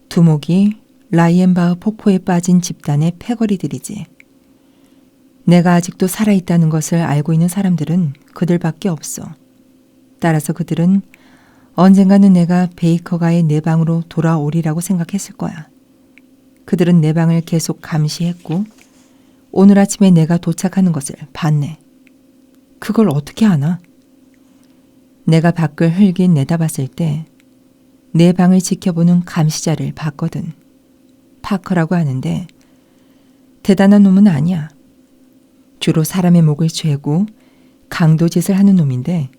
두목이 라이엔바흐 폭포에 빠진 집단의 패거리들이지. 내가 아직도 살아있다는 것을 알고 있는 사람들은 그들밖에 없어. 따라서 그들은 언젠가는 내가 베이커가의 내 방으로 돌아오리라고 생각했을 거야. 그들은 내 방을 계속 감시했고 오늘 아침에 내가 도착하는 것을 봤네. 그걸 어떻게 아나? 내가 밖을 흘긴 내다봤을 때 내 방을 지켜보는 감시자를 봤거든. 파커라고 하는데 대단한 놈은 아니야. 주로 사람의 목을 죄고 강도짓을 하는 놈인데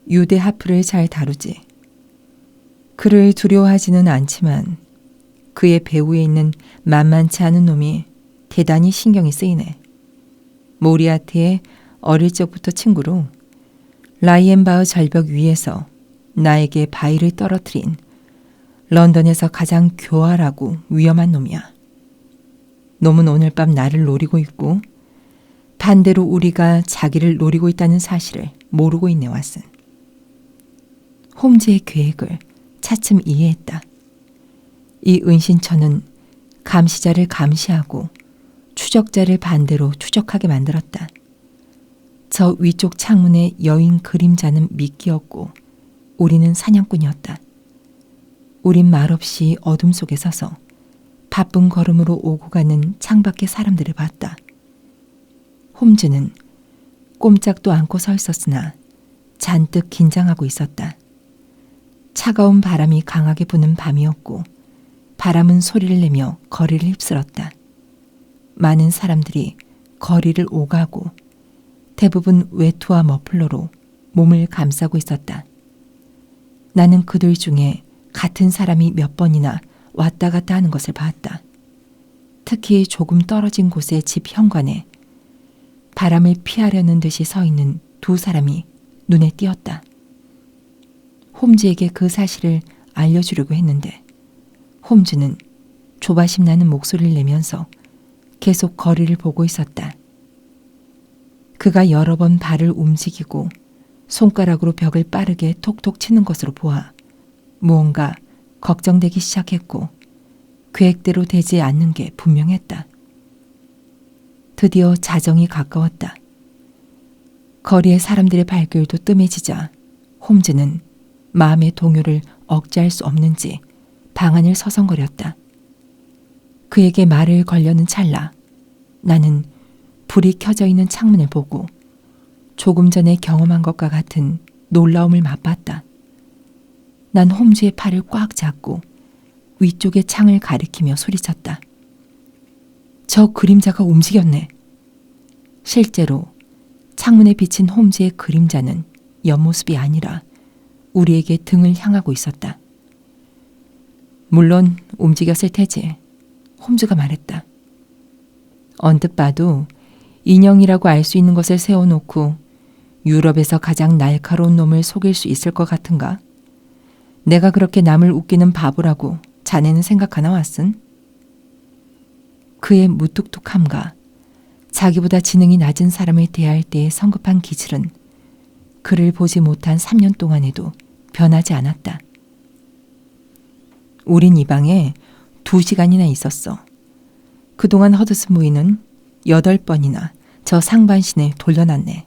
유대 하프를 잘 다루지. 그를 두려워하지는 않지만 그의 배후에 있는 만만치 않은 놈이 대단히 신경이 쓰이네. 모리아티의 어릴 적부터 친구로 라이엔바흐 절벽 위에서 나에게 바위를 떨어뜨린 런던에서 가장 교활하고 위험한 놈이야. 놈은 오늘 밤 나를 노리고 있고 반대로 우리가 자기를 노리고 있다는 사실을 모르고 있네 왓슨. 홈즈의 계획을 차츰 이해했다. 이 은신처는 감시자를 감시하고 추적자를 반대로 추적하게 만들었다. 저 위쪽 창문의 여인 그림자는 미끼였고 우리는 사냥꾼이었다. 우린 말없이 어둠 속에 서서 바쁜 걸음으로 오고 가는 창밖의 사람들을 봤다. 홈즈는 꼼짝도 않고 서 있었으나 잔뜩 긴장하고 있었다. 차가운 바람이 강하게 부는 밤이었고 바람은 소리를 내며 거리를 휩쓸었다. 많은 사람들이 거리를 오가고 대부분 외투와 머플러로 몸을 감싸고 있었다. 나는 그들 중에 같은 사람이 몇 번이나 왔다 갔다 하는 것을 봤다. 특히 조금 떨어진 곳의 집 현관에 바람을 피하려는 듯이 서 있는 두 사람이 눈에 띄었다. 홈즈에게 그 사실을 알려주려고 했는데 홈즈는 조바심 나는 목소리를 내면서 계속 거리를 보고 있었다. 그가 여러 번 발을 움직이고 손가락으로 벽을 빠르게 톡톡 치는 것으로 보아 무언가 걱정되기 시작했고 계획대로 되지 않는 게 분명했다. 드디어 자정이 가까웠다. 거리의 사람들의 발길도 뜸해지자 홈즈는 마음의 동요를 억제할 수 없는지 방안을 서성거렸다. 그에게 말을 걸려는 찰나 나는 불이 켜져 있는 창문을 보고 조금 전에 경험한 것과 같은 놀라움을 맛봤다. 난 홈즈의 팔을 꽉 잡고 위쪽의 창을 가리키며 소리쳤다. 저 그림자가 움직였네. 실제로 창문에 비친 홈즈의 그림자는 옆모습이 아니라 우리에게 등을 향하고 있었다. 물론 움직였을 테지. 홈즈가 말했다. 언뜻 봐도 인형이라고 알 수 있는 것을 세워놓고 유럽에서 가장 날카로운 놈을 속일 수 있을 것 같은가? 내가 그렇게 남을 웃기는 바보라고 자네는 생각하나 왓슨? 그의 무뚝뚝함과 자기보다 지능이 낮은 사람을 대할 때의 성급한 기질은 그를 보지 못한 3년 동안에도 변하지 않았다. 우린 이 방에 2시간이나 있었어. 그동안 허드슨 부인은 8번이나 저 상반신을 돌려놨네.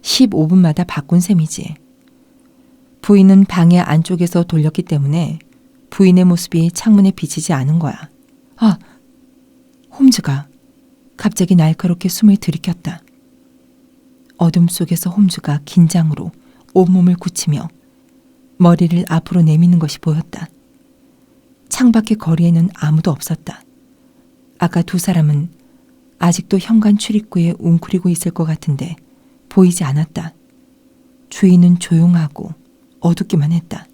15분마다 바꾼 셈이지. 부인은 방의 안쪽에서 돌렸기 때문에 부인의 모습이 창문에 비치지 않은 거야. 아! 홈즈가 갑자기 날카롭게 숨을 들이켰다. 어둠 속에서 홈즈가 긴장으로 온몸을 굳히며 머리를 앞으로 내미는 것이 보였다. 창밖의 거리에는 아무도 없었다. 아까 두 사람은 아직도 현관 출입구에 웅크리고 있을 것 같은데 보이지 않았다. 주위는 조용하고 어둡기만 했다.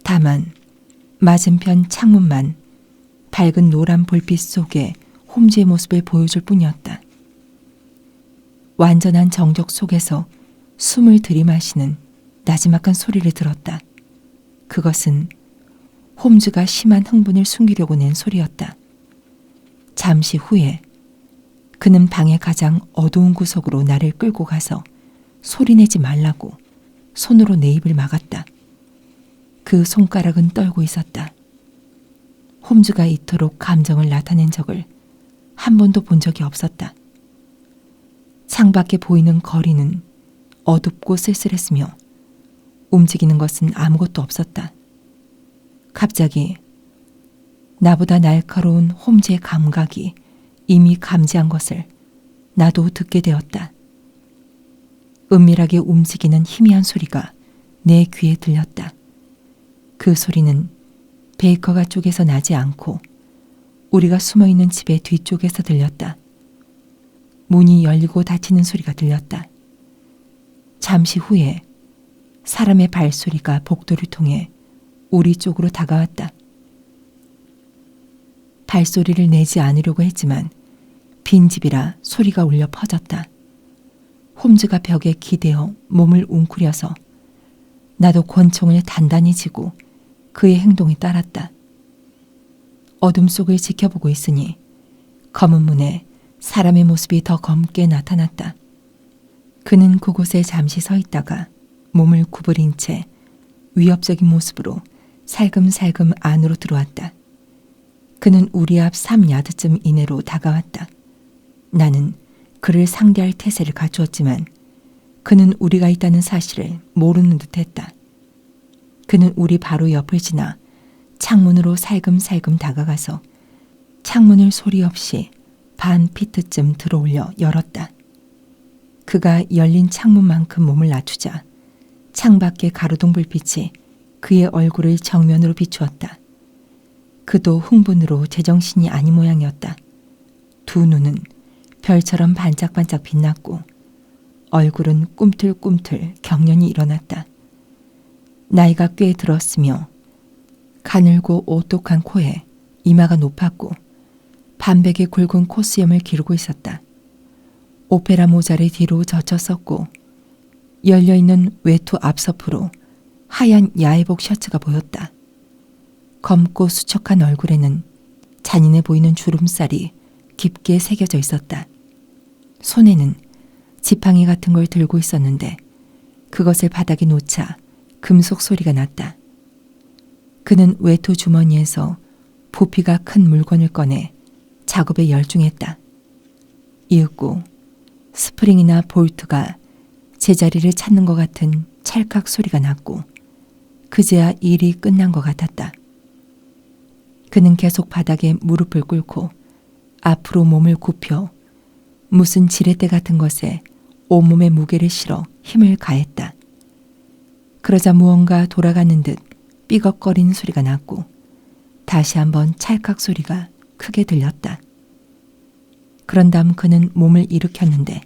다만 맞은편 창문만 밝은 노란 불빛 속에 홈즈의 모습을 보여줄 뿐이었다. 완전한 정적 속에서 숨을 들이마시는 나지막한 소리를 들었다. 그것은 홈즈가 심한 흥분을 숨기려고 낸 소리였다. 잠시 후에 그는 방의 가장 어두운 구석으로 나를 끌고 가서 소리내지 말라고 손으로 내 입을 막았다. 그 손가락은 떨고 있었다. 홈즈가 이토록 감정을 나타낸 적을 한 번도 본 적이 없었다. 창밖에 보이는 거리는 어둡고 쓸쓸했으며 움직이는 것은 아무것도 없었다. 갑자기 나보다 날카로운 홈즈의 감각이 이미 감지한 것을 나도 듣게 되었다. 은밀하게 움직이는 희미한 소리가 내 귀에 들렸다. 그 소리는 베이커가 쪽에서 나지 않고 우리가 숨어있는 집의 뒤쪽에서 들렸다. 문이 열리고 닫히는 소리가 들렸다. 잠시 후에 사람의 발소리가 복도를 통해 우리 쪽으로 다가왔다. 발소리를 내지 않으려고 했지만 빈집이라 소리가 울려 퍼졌다. 홈즈가 벽에 기대어 몸을 웅크려서 나도 권총을 단단히 쥐고 그의 행동에 따랐다. 어둠 속을 지켜보고 있으니 검은 문에 사람의 모습이 더 검게 나타났다. 그는 그곳에 잠시 서 있다가 몸을 구부린 채 위협적인 모습으로 살금살금 안으로 들어왔다. 그는 우리 앞 3야드쯤 이내로 다가왔다. 나는 그를 상대할 태세를 갖추었지만 그는 우리가 있다는 사실을 모르는 듯했다. 그는 우리 바로 옆을 지나 창문으로 살금살금 다가가서 창문을 소리 없이 반 피트쯤 들어올려 열었다. 그가 열린 창문만큼 몸을 낮추자 창밖의 가로등 불빛이 그의 얼굴을 정면으로 비추었다. 그도 흥분으로 제정신이 아닌 모양이었다. 두 눈은 별처럼 반짝반짝 빛났고 얼굴은 꿈틀꿈틀 경련이 일어났다. 나이가 꽤 들었으며 가늘고 오똑한 코에 이마가 높았고 반백의 굵은 콧수염을 기르고 있었다. 오페라 모자를 뒤로 젖혔었고 열려있는 외투 앞서프로 하얀 야외복 셔츠가 보였다. 검고 수척한 얼굴에는 잔인해 보이는 주름살이 깊게 새겨져 있었다. 손에는 지팡이 같은 걸 들고 있었는데 그것을 바닥에 놓자 금속 소리가 났다. 그는 외투 주머니에서 부피가 큰 물건을 꺼내 작업에 열중했다. 이윽고 스프링이나 볼트가 제자리를 찾는 것 같은 찰칵 소리가 났고 그제야 일이 끝난 것 같았다. 그는 계속 바닥에 무릎을 꿇고 앞으로 몸을 굽혀 무슨 지렛대 같은 것에 온몸의 무게를 실어 힘을 가했다. 그러자 무언가 돌아가는 듯 삐걱거리는 소리가 났고 다시 한번 찰칵 소리가 크게 들렸다. 그런 다음 그는 몸을 일으켰는데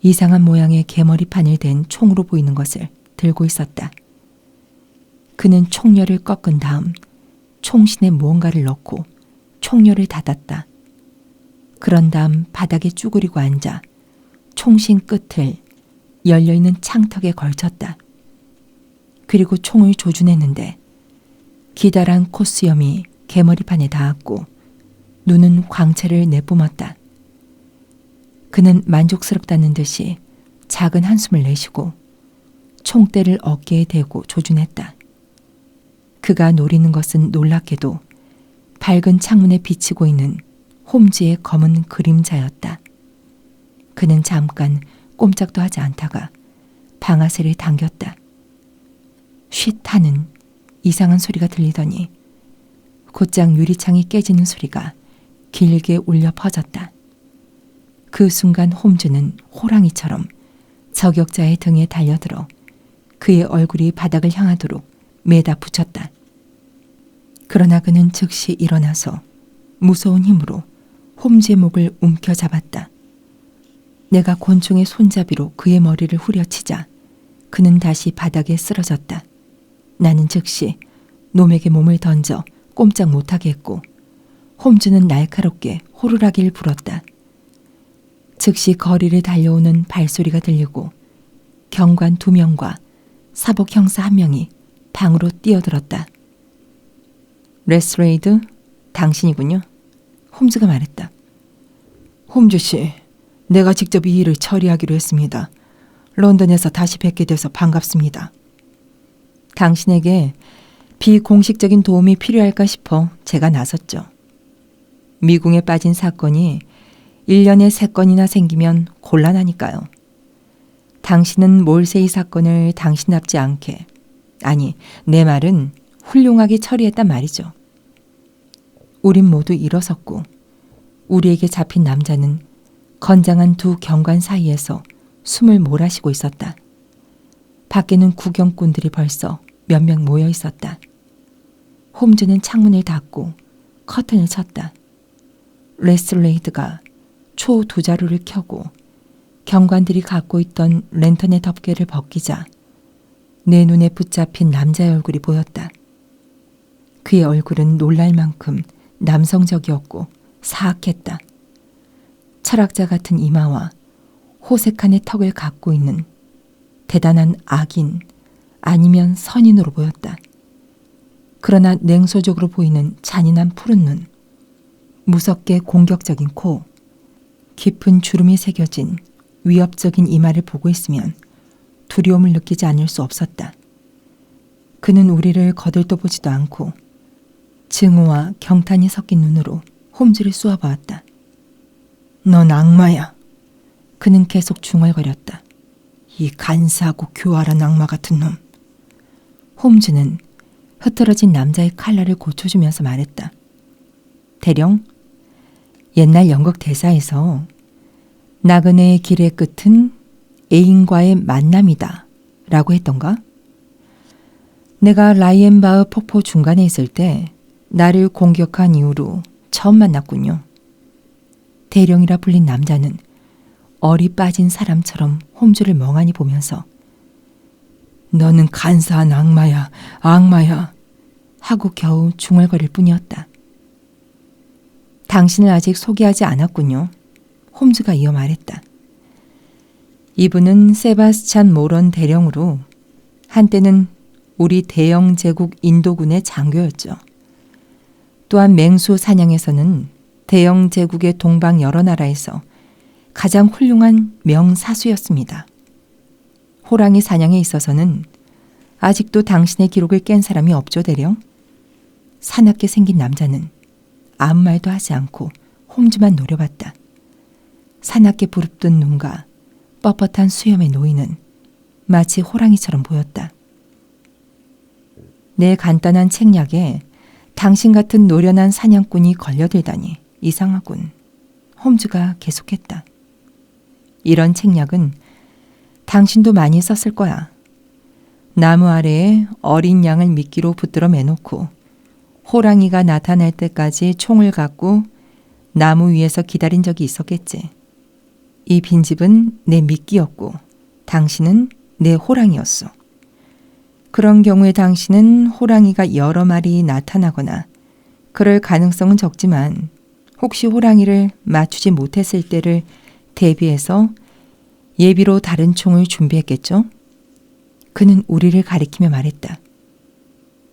이상한 모양의 개머리판을 댄 총으로 보이는 것을 들고 있었다. 그는 총열을 꺾은 다음 총신에 무언가를 넣고 총열을 닫았다. 그런 다음 바닥에 쭈그리고 앉아 총신 끝을 열려있는 창턱에 걸쳤다. 그리고 총을 조준했는데 기다란 콧수염이 개머리판에 닿았고 눈은 광채를 내뿜었다. 그는 만족스럽다는 듯이 작은 한숨을 내쉬고 총대를 어깨에 대고 조준했다. 그가 노리는 것은 놀랍게도 밝은 창문에 비치고 있는 홈즈의 검은 그림자였다. 그는 잠깐 꼼짝도 하지 않다가 방아쇠를 당겼다. 쉿 하는 이상한 소리가 들리더니 곧장 유리창이 깨지는 소리가 길게 울려 퍼졌다. 그 순간 홈즈는 호랑이처럼 저격자의 등에 달려들어 그의 얼굴이 바닥을 향하도록 매다 붙였다. 그러나 그는 즉시 일어나서 무서운 힘으로 홈즈의 목을 움켜잡았다. 내가 권총의 손잡이로 그의 머리를 후려치자 그는 다시 바닥에 쓰러졌다. 나는 즉시 놈에게 몸을 던져 꼼짝 못하게 했고 홈즈는 날카롭게 호루라기를 불었다. 즉시 거리를 달려오는 발소리가 들리고 경관 2명과 사복 형사 1명이 방으로 뛰어들었다. 레스트레이드, 당신이군요. 홈즈가 말했다. 홈즈 씨, 내가 직접 이 일을 처리하기로 했습니다. 런던에서 다시 뵙게 돼서 반갑습니다. 당신에게 비공식적인 도움이 필요할까 싶어 제가 나섰죠. 미궁에 빠진 사건이 1년에 3건이나 생기면 곤란하니까요. 당신은 몰세이 사건을 당신답지 않게, 아니 내 말은 훌륭하게 처리했단 말이죠. 우린 모두 일어섰고 우리에게 잡힌 남자는 건장한 2 경관 사이에서 숨을 몰아쉬고 있었다. 밖에는 구경꾼들이 벌써 몇 명 모여 있었다. 홈즈는 창문을 닫고 커튼을 쳤다. 레스트레이드가 초 2자루를 켜고 경관들이 갖고 있던 랜턴의 덮개를 벗기자 내 눈에 붙잡힌 남자의 얼굴이 보였다. 그의 얼굴은 놀랄 만큼 남성적이었고 사악했다. 철학자 같은 이마와 호색한의 턱을 갖고 있는 대단한 악인 아니면 선인으로 보였다. 그러나 냉소적으로 보이는 잔인한 푸른 눈, 무섭게 공격적인 코, 깊은 주름이 새겨진 위협적인 이마를 보고 있으면 두려움을 느끼지 않을 수 없었다. 그는 우리를 거들떠보지도 않고 증오와 경탄이 섞인 눈으로 홈즈를 쏘아보았다. 넌 악마야. 그는 계속 중얼거렸다. 이 간사하고 교활한 악마 같은 놈. 홈즈는 흐트러진 남자의 칼날을 고쳐주면서 말했다. 대령, 옛날 연극 대사에서 나그네의 길의 끝은 애인과의 만남이다 라고 했던가? 내가 라이엔바흐 폭포 중간에 있을 때 나를 공격한 이후로 처음 만났군요. 대령이라 불린 남자는 얼이 빠진 사람처럼 홈즈를 멍하니 보면서 너는 간사한 악마야, 악마야. 하고 겨우 중얼거릴 뿐이었다. 당신을 아직 소개하지 않았군요. 홈즈가 이어 말했다. 이분은 세바스찬 모런 대령으로 한때는 우리 대영 제국 인도군의 장교였죠. 또한 맹수 사냥에서는 대영 제국의 동방 여러 나라에서 가장 훌륭한 명사수였습니다. 호랑이 사냥에 있어서는 아직도 당신의 기록을 깬 사람이 없죠, 대령? 사납게 생긴 남자는 아무 말도 하지 않고 홈즈만 노려봤다. 사납게 부릅뜬 눈과 뻣뻣한 수염의 노인은 마치 호랑이처럼 보였다. 내 간단한 책략에 당신 같은 노련한 사냥꾼이 걸려들다니 이상하군. 홈즈가 계속했다. 이런 책략은 당신도 많이 썼을 거야. 나무 아래에 어린 양을 미끼로 붙들어 매놓고 호랑이가 나타날 때까지 총을 갖고 나무 위에서 기다린 적이 있었겠지. 이 빈집은 내 미끼였고 당신은 내 호랑이였어. 그런 경우에 당신은 호랑이가 여러 마리 나타나거나 그럴 가능성은 적지만 혹시 호랑이를 맞추지 못했을 때를 대비해서 예비로 다른 총을 준비했겠죠? 그는 우리를 가리키며 말했다.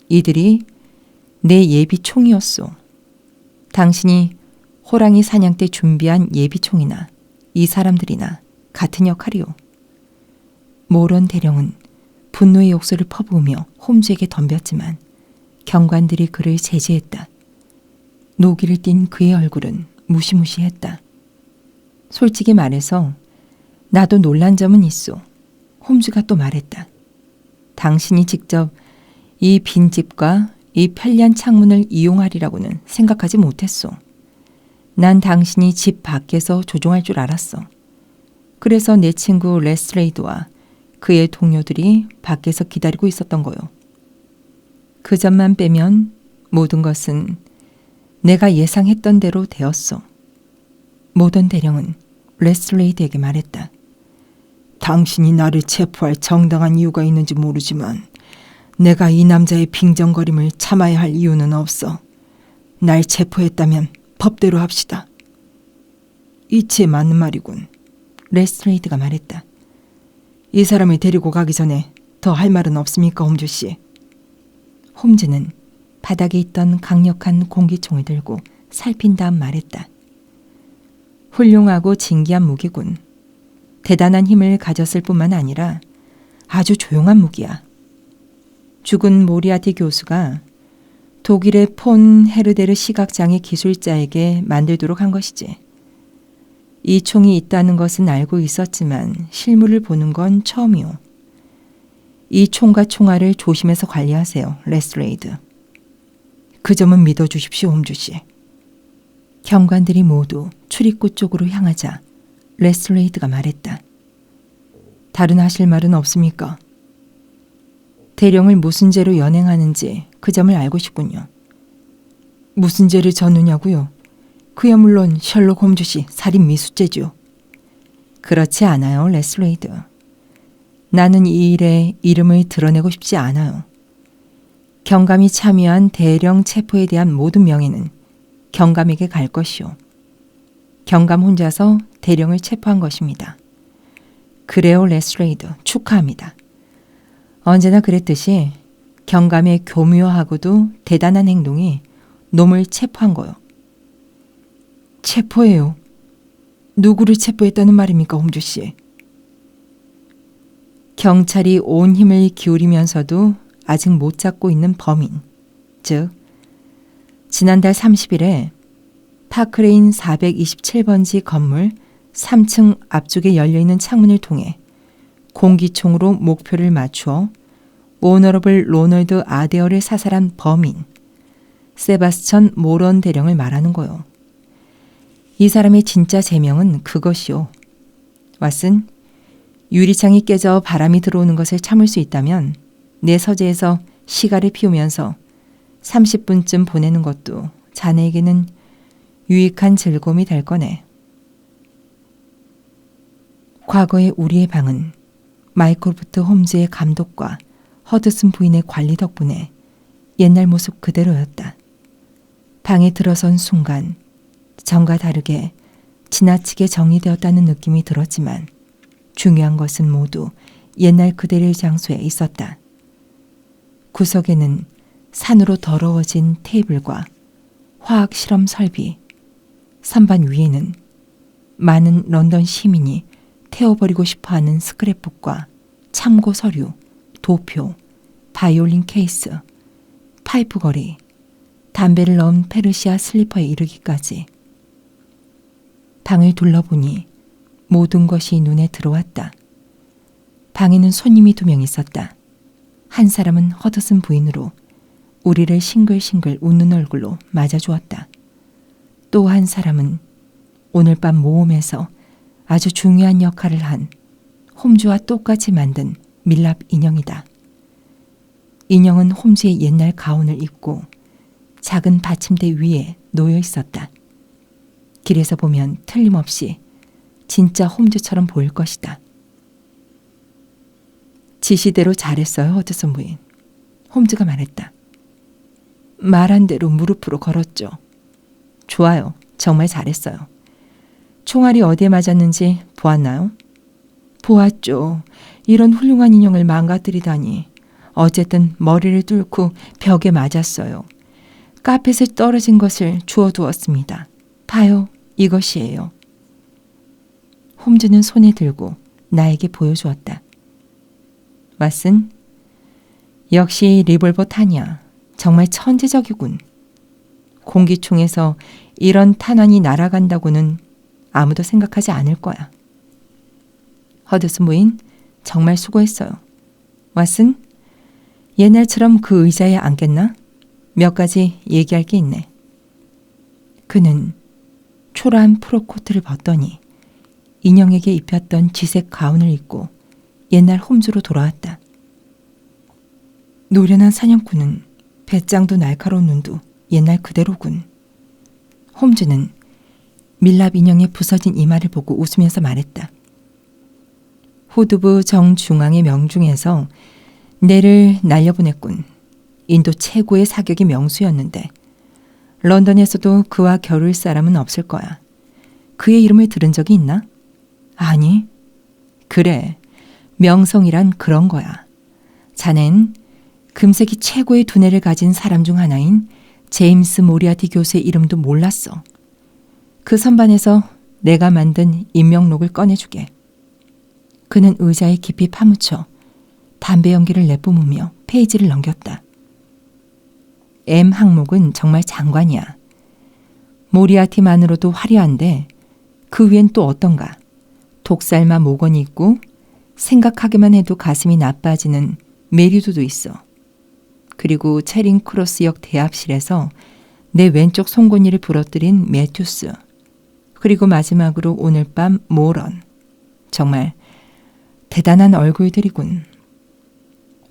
이들이 내 예비 총이었소. 당신이 호랑이 사냥 때 준비한 예비 총이나 이 사람들이나 같은 역할이오. 모런 대령은 분노의 욕설을 퍼부으며 홈즈에게 덤볐지만 경관들이 그를 제지했다. 노기를 띤 그의 얼굴은 무시무시했다. 솔직히 말해서 나도 놀란 점은 있어. 홈즈가 또 말했다. 당신이 직접 이 빈집과 이 편리한 창문을 이용하리라고는 생각하지 못했소. 난 당신이 집 밖에서 조종할 줄 알았어. 그래서 내 친구 레스트레이드와 그의 동료들이 밖에서 기다리고 있었던 거요. 그 점만 빼면 모든 것은 내가 예상했던 대로 되었어. 모던 대령은 레스트레이드에게 말했다. 당신이 나를 체포할 정당한 이유가 있는지 모르지만 내가 이 남자의 빙정거림을 참아야 할 이유는 없어. 날 체포했다면 법대로 합시다. 이치에 맞는 말이군. 레스트레이드가 말했다. 이 사람을 데리고 가기 전에 더 할 말은 없습니까, 홈즈 씨? 홈즈는 바닥에 있던 강력한 공기총을 들고 살핀 다음 말했다. 훌륭하고 진기한 무기군. 대단한 힘을 가졌을 뿐만 아니라 아주 조용한 무기야. 죽은 모리아티 교수가 독일의 폰 헤르데르 시각장애 기술자에게 만들도록 한 것이지. 이 총이 있다는 것은 알고 있었지만 실물을 보는 건 처음이오. 이 총과 총알을 조심해서 관리하세요, 레스트레이드. 그 점은 믿어주십시오, 홈즈 씨. 경관들이 모두 출입구 쪽으로 향하자 레스트레이드가 말했다. 다른 하실 말은 없습니까? 대령을 무슨 죄로 연행하는지 그 점을 알고 싶군요. 무슨 죄를 졌느냐고요? 그야 물론 셜록 홈즈 씨 살인 미수죄죠. 그렇지 않아요, 레스트레이드. 나는 이 일에 이름을 드러내고 싶지 않아요. 경감이 참여한 대령 체포에 대한 모든 명예는 경감에게 갈 것이오. 경감 혼자서 대령을 체포한 것입니다. 그래요, 레스트레이드. 축하합니다. 언제나 그랬듯이 경감의 교묘하고도 대단한 행동이 놈을 체포한 거요. 체포해요. 누구를 체포했다는 말입니까, 홈즈 씨? 경찰이 온 힘을 기울이면서도 아직 못 잡고 있는 범인, 즉 지난달 30일에 파크레인 427번지 건물 3층 앞쪽에 열려있는 창문을 통해 공기총으로 목표를 맞추어 오너러블 로널드 아데어를 사살한 범인 세바스천 모런 대령을 말하는 거요. 이 사람의 진짜 제명은 그것이오. 왓슨, 유리창이 깨져 바람이 들어오는 것을 참을 수 있다면 내 서재에서 시가를 피우면서 30분쯤 보내는 것도 자네에게는 유익한 즐거움이 될 거네. 과거의 우리의 방은 마이크로프트 홈즈의 감독과 허드슨 부인의 관리 덕분에 옛날 모습 그대로였다. 방에 들어선 순간 전과 다르게 지나치게 정리되었다는 느낌이 들었지만 중요한 것은 모두 옛날 그대로의 장소에 있었다. 구석에는 산으로 더러워진 테이블과 화학 실험 설비, 선반 위에는 많은 런던 시민이 태워버리고 싶어하는 스크랩북과 참고 서류, 도표, 바이올린 케이스, 파이프 거리, 담배를 넣은 페르시아 슬리퍼에 이르기까지. 방을 둘러보니 모든 것이 눈에 들어왔다. 방에는 손님이 2명 있었다. 한 사람은 허드슨 부인으로 우리를 싱글싱글 웃는 얼굴로 맞아주었다. 또 한 사람은 오늘 밤 모험에서 아주 중요한 역할을 한 홈즈와 똑같이 만든 밀랍 인형이다. 인형은 홈즈의 옛날 가운을 입고 작은 받침대 위에 놓여 있었다. 길에서 보면 틀림없이 진짜 홈즈처럼 보일 것이다. 지시대로 잘했어요, 허드슨 부인. 홈즈가 말했다. 말한 대로 무릎으로 걸었죠. 좋아요. 정말 잘했어요. 총알이 어디에 맞았는지 보았나요? 보았죠. 이런 훌륭한 인형을 망가뜨리다니. 어쨌든 머리를 뚫고 벽에 맞았어요. 카펫에 떨어진 것을 주워두었습니다. 봐요. 이것이에요. 홈즈는 손에 들고 나에게 보여주었다. 왓슨, 역시 리볼버 탄이야. 정말 천재적이군. 공기총에서 이런 탄환이 날아간다고는 아무도 생각하지 않을 거야. 허드슨 부인, 정말 수고했어요. 왓슨, 옛날처럼 그 의자에 앉겠나? 몇 가지 얘기할 게 있네. 그는 초라한 프로코트를 벗더니 인형에게 입혔던 지색 가운을 입고 옛날 홈즈로 돌아왔다. 노련한 사냥꾼은 배짱도 날카로운 눈도 옛날 그대로군. 홈즈는 밀랍 인형의 부서진 이마를 보고 웃으면서 말했다. 후두부 정중앙의 명중에서 내를 날려보냈군. 인도 최고의 사격이 명수였는데 런던에서도 그와 겨룰 사람은 없을 거야. 그의 이름을 들은 적이 있나? 아니. 그래. 명성이란 그런 거야. 자넨 금세기 최고의 두뇌를 가진 사람 중 하나인 제임스 모리아티 교수의 이름도 몰랐어. 그 선반에서 내가 만든 임명록을 꺼내주게. 그는 의자에 깊이 파묻혀 담배 연기를 내뿜으며 페이지를 넘겼다. M 항목은 정말 장관이야. 모리아티만으로도 화려한데 그 위엔 또 어떤가. 독살마 목원이 있고 생각하기만 해도 가슴이 나빠지는 메리도도 있어. 그리고 체링 크로스역 대합실에서 내 왼쪽 송곳니를 부러뜨린 매튜스. 그리고 마지막으로 오늘 밤 모런. 정말 대단한 얼굴들이군.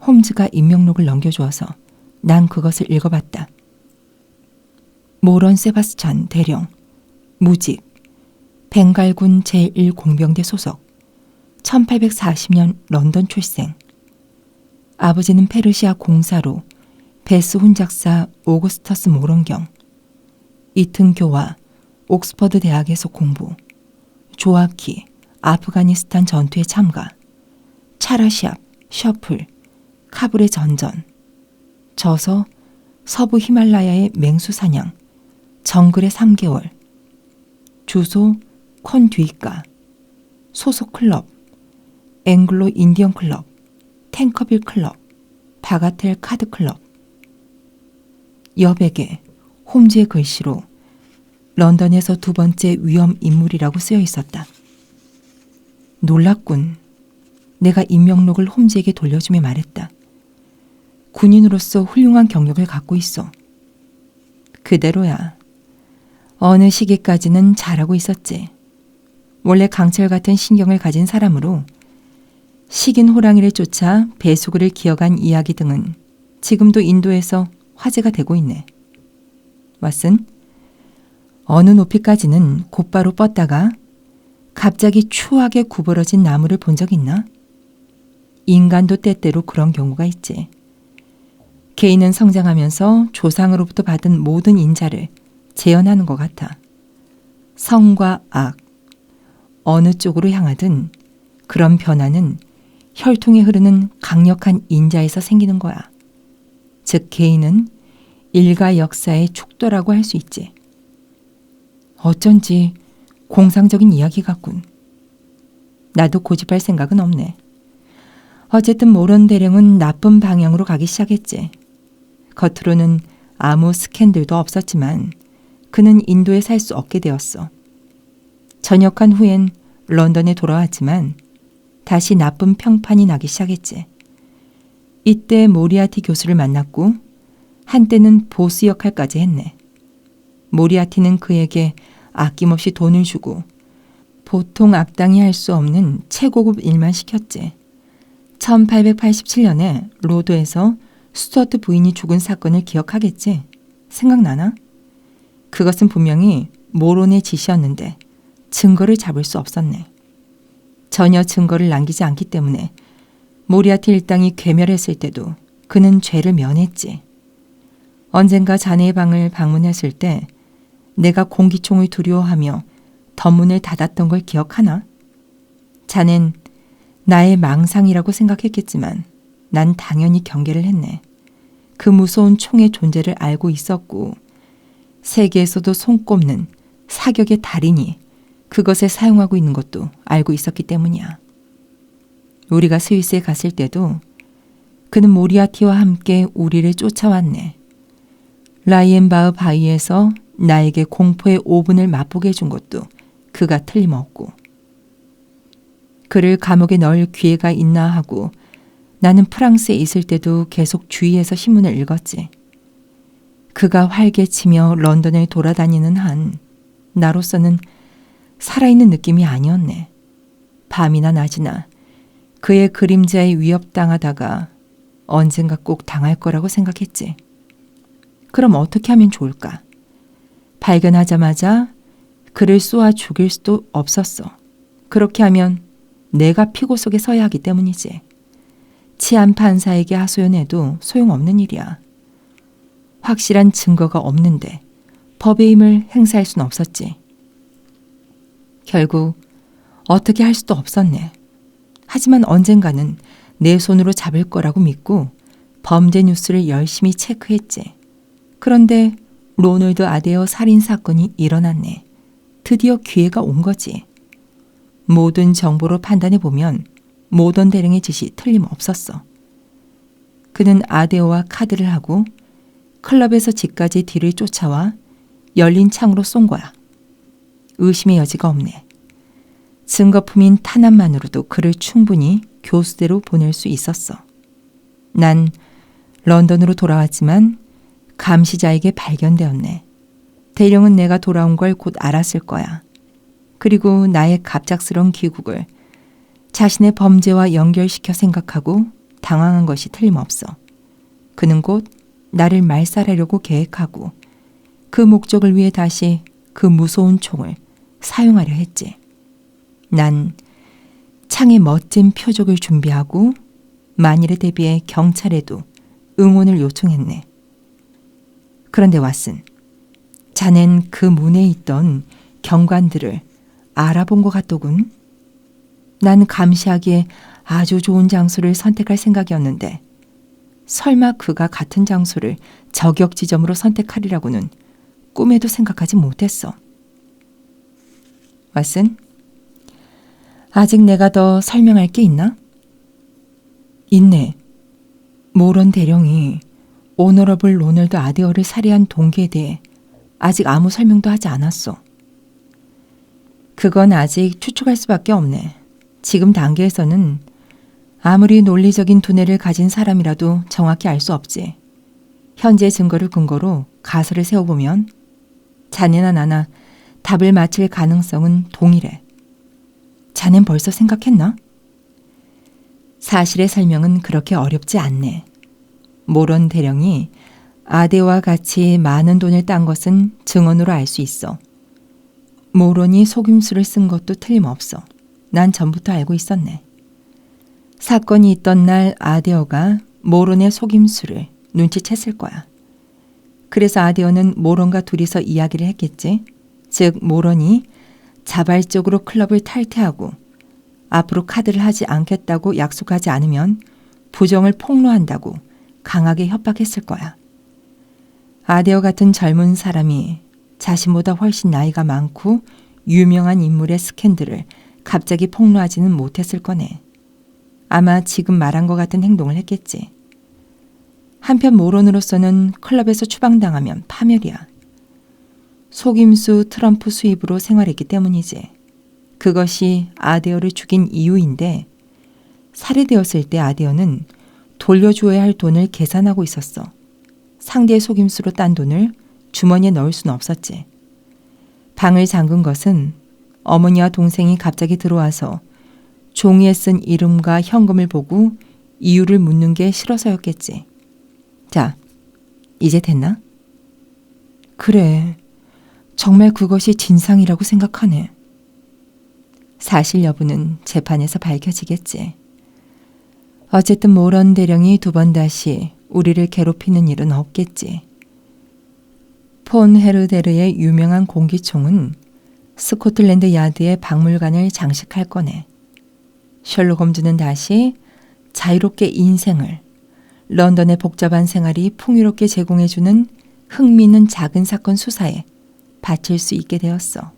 홈즈가 임명록을 넘겨주어서 난 그것을 읽어봤다. 모런 세바스찬 대령, 무직, 벵갈군 제1공병대 소속, 1840년 런던 출생. 아버지는 페르시아 공사로 베스 훈작사 오구스터스 모런경, 이튼 교와 옥스퍼드 대학에서 공부, 조아키, 아프가니스탄 전투에 참가, 차라시압, 셔플, 카불의 전전, 저서 서부 히말라야의 맹수 사냥, 정글의 3개월, 주소 콘듀이가, 소속 클럽, 앵글로 인디언 클럽, 탱커빌 클럽, 바가텔 카드 클럽. 여백에 홈즈의 글씨로 런던에서 2번째 위험 인물이라고 쓰여 있었다. 놀랐군. 내가 임명록을 홈즈에게 돌려주며 말했다. 군인으로서 훌륭한 경력을 갖고 있어. 그대로야. 어느 시기까지는 잘하고 있었지. 원래 강철 같은 신경을 가진 사람으로 식인 호랑이를 쫓아 배수구를 기어간 이야기 등은 지금도 인도에서 화제가 되고 있네. 왓슨, 어느 높이까지는 곧바로 뻗다가 갑자기 추하게 구부러진 나무를 본 적 있나? 인간도 때때로 그런 경우가 있지. 개인은 성장하면서 조상으로부터 받은 모든 인자를 재현하는 것 같아. 성과 악, 어느 쪽으로 향하든 그런 변화는 혈통에 흐르는 강력한 인자에서 생기는 거야. 즉 개인은 일가 역사의 축도라고 할 수 있지. 어쩐지 공상적인 이야기 같군. 나도 고집할 생각은 없네. 어쨌든 모론 대령은 나쁜 방향으로 가기 시작했지. 겉으로는 아무 스캔들도 없었지만 그는 인도에 살 수 없게 되었어. 전역한 후엔 런던에 돌아왔지만 다시 나쁜 평판이 나기 시작했지. 이때 모리아티 교수를 만났고 한때는 보스 역할까지 했네. 모리아티는 그에게 아낌없이 돈을 주고 보통 악당이 할 수 없는 최고급 일만 시켰지. 1887년에 로드에서 스튜어트 부인이 죽은 사건을 기억하겠지? 생각나나? 그것은 분명히 모론의 짓이었는데 증거를 잡을 수 없었네. 전혀 증거를 남기지 않기 때문에 모리아티 일당이 괴멸했을 때도 그는 죄를 면했지. 언젠가 자네의 방을 방문했을 때 내가 공기총을 두려워하며 덧문을 닫았던 걸 기억하나? 자넨 나의 망상이라고 생각했겠지만 난 당연히 경계를 했네. 그 무서운 총의 존재를 알고 있었고 세계에서도 손꼽는 사격의 달인이 그것을 사용하고 있는 것도 알고 있었기 때문이야. 우리가 스위스에 갔을 때도 그는 모리아티와 함께 우리를 쫓아왔네. 라이엔바흐 바위에서 나에게 공포의 오븐을 맛보게 해준 것도 그가 틀림없고. 그를 감옥에 넣을 기회가 있나 하고 나는 프랑스에 있을 때도 계속 주위에서 신문을 읽었지. 그가 활개치며 런던을 돌아다니는 한 나로서는 살아있는 느낌이 아니었네. 밤이나 낮이나 그의 그림자에 위협당하다가 언젠가 꼭 당할 거라고 생각했지. 그럼 어떻게 하면 좋을까? 발견하자마자 그를 쏘아 죽일 수도 없었어. 그렇게 하면 내가 피고 속에 서야 하기 때문이지. 치안 판사에게 하소연해도 소용없는 일이야. 확실한 증거가 없는데 법의 힘을 행사할 수는 없었지. 결국 어떻게 할 수도 없었네. 하지만 언젠가는 내 손으로 잡을 거라고 믿고 범죄 뉴스를 열심히 체크했지. 그런데 로널드 아데어 살인 사건이 일어났네. 드디어 기회가 온 거지. 모든 정보로 판단해보면 모던 대령의 짓이 틀림없었어. 그는 아데오와 카드를 하고 클럽에서 집까지 뒤를 쫓아와 열린 창으로 쏜 거야. 의심의 여지가 없네. 증거품인 탄압만으로도 그를 충분히 교수대로 보낼 수 있었어. 난 런던으로 돌아왔지만 감시자에게 발견되었네. 대령은 내가 돌아온 걸 곧 알았을 거야. 그리고 나의 갑작스러운 귀국을 자신의 범죄와 연결시켜 생각하고 당황한 것이 틀림없어. 그는 곧 나를 말살하려고 계획하고 그 목적을 위해 다시 그 무서운 총을 사용하려 했지. 난 창에 멋진 표적을 준비하고 만일에 대비해 경찰에도 응원을 요청했네. 그런데 왓슨, 자넨 그 문에 있던 경관들을 알아본 것 같더군. 난 감시하기에 아주 좋은 장소를 선택할 생각이었는데 설마 그가 같은 장소를 저격 지점으로 선택하리라고는 꿈에도 생각하지 못했어. 왓슨, 아직 내가 더 설명할 게 있나? 있네. 모런 대령이 오너러블 로널드 아데어를 살해한 동기에 대해 아직 아무 설명도 하지 않았어. 그건 아직 추측할 수밖에 없네. 지금 단계에서는 아무리 논리적인 두뇌를 가진 사람이라도 정확히 알 수 없지. 현재 증거를 근거로 가설을 세워보면 자네나 나나 답을 맞힐 가능성은 동일해. 자넨 벌써 생각했나? 사실의 설명은 그렇게 어렵지 않네. 모런 대령이 아데와 같이 많은 돈을 딴 것은 증언으로 알 수 있어. 모론이 속임수를 쓴 것도 틀림없어. 난 전부터 알고 있었네. 사건이 있던 날 아데어가 모론의 속임수를 눈치챘을 거야. 그래서 아데어는 모런과 둘이서 이야기를 했겠지. 즉 모런이 자발적으로 클럽을 탈퇴하고 앞으로 카드를 하지 않겠다고 약속하지 않으면 부정을 폭로한다고 강하게 협박했을 거야. 아데어 같은 젊은 사람이 자신보다 훨씬 나이가 많고 유명한 인물의 스캔들을 갑자기 폭로하지는 못했을 거네. 아마 지금 말한 것 같은 행동을 했겠지. 한편 모론으로서는 클럽에서 추방당하면 파멸이야. 속임수 트럼프 수입으로 생활했기 때문이지. 그것이 아데어를 죽인 이유인데 살해되었을 때 아데어는 돌려줘야 할 돈을 계산하고 있었어. 상대의 속임수로 딴 돈을 주머니에 넣을 수는 없었지. 방을 잠근 것은 어머니와 동생이 갑자기 들어와서 종이에 쓴 이름과 현금을 보고 이유를 묻는 게 싫어서였겠지. 자, 이제 됐나? 그래, 정말 그것이 진상이라고 생각하네. 사실 여부는 재판에서 밝혀지겠지. 어쨌든 모런 대령이 두 번 다시 우리를 괴롭히는 일은 없겠지. 폰 헤르데르의 유명한 공기총은 스코틀랜드 야드의 박물관을 장식할 거네. 셜록 홈즈는 다시 자유롭게 인생을, 런던의 복잡한 생활이 풍요롭게 제공해주는 흥미있는 작은 사건 수사에 바칠 수 있게 되었어.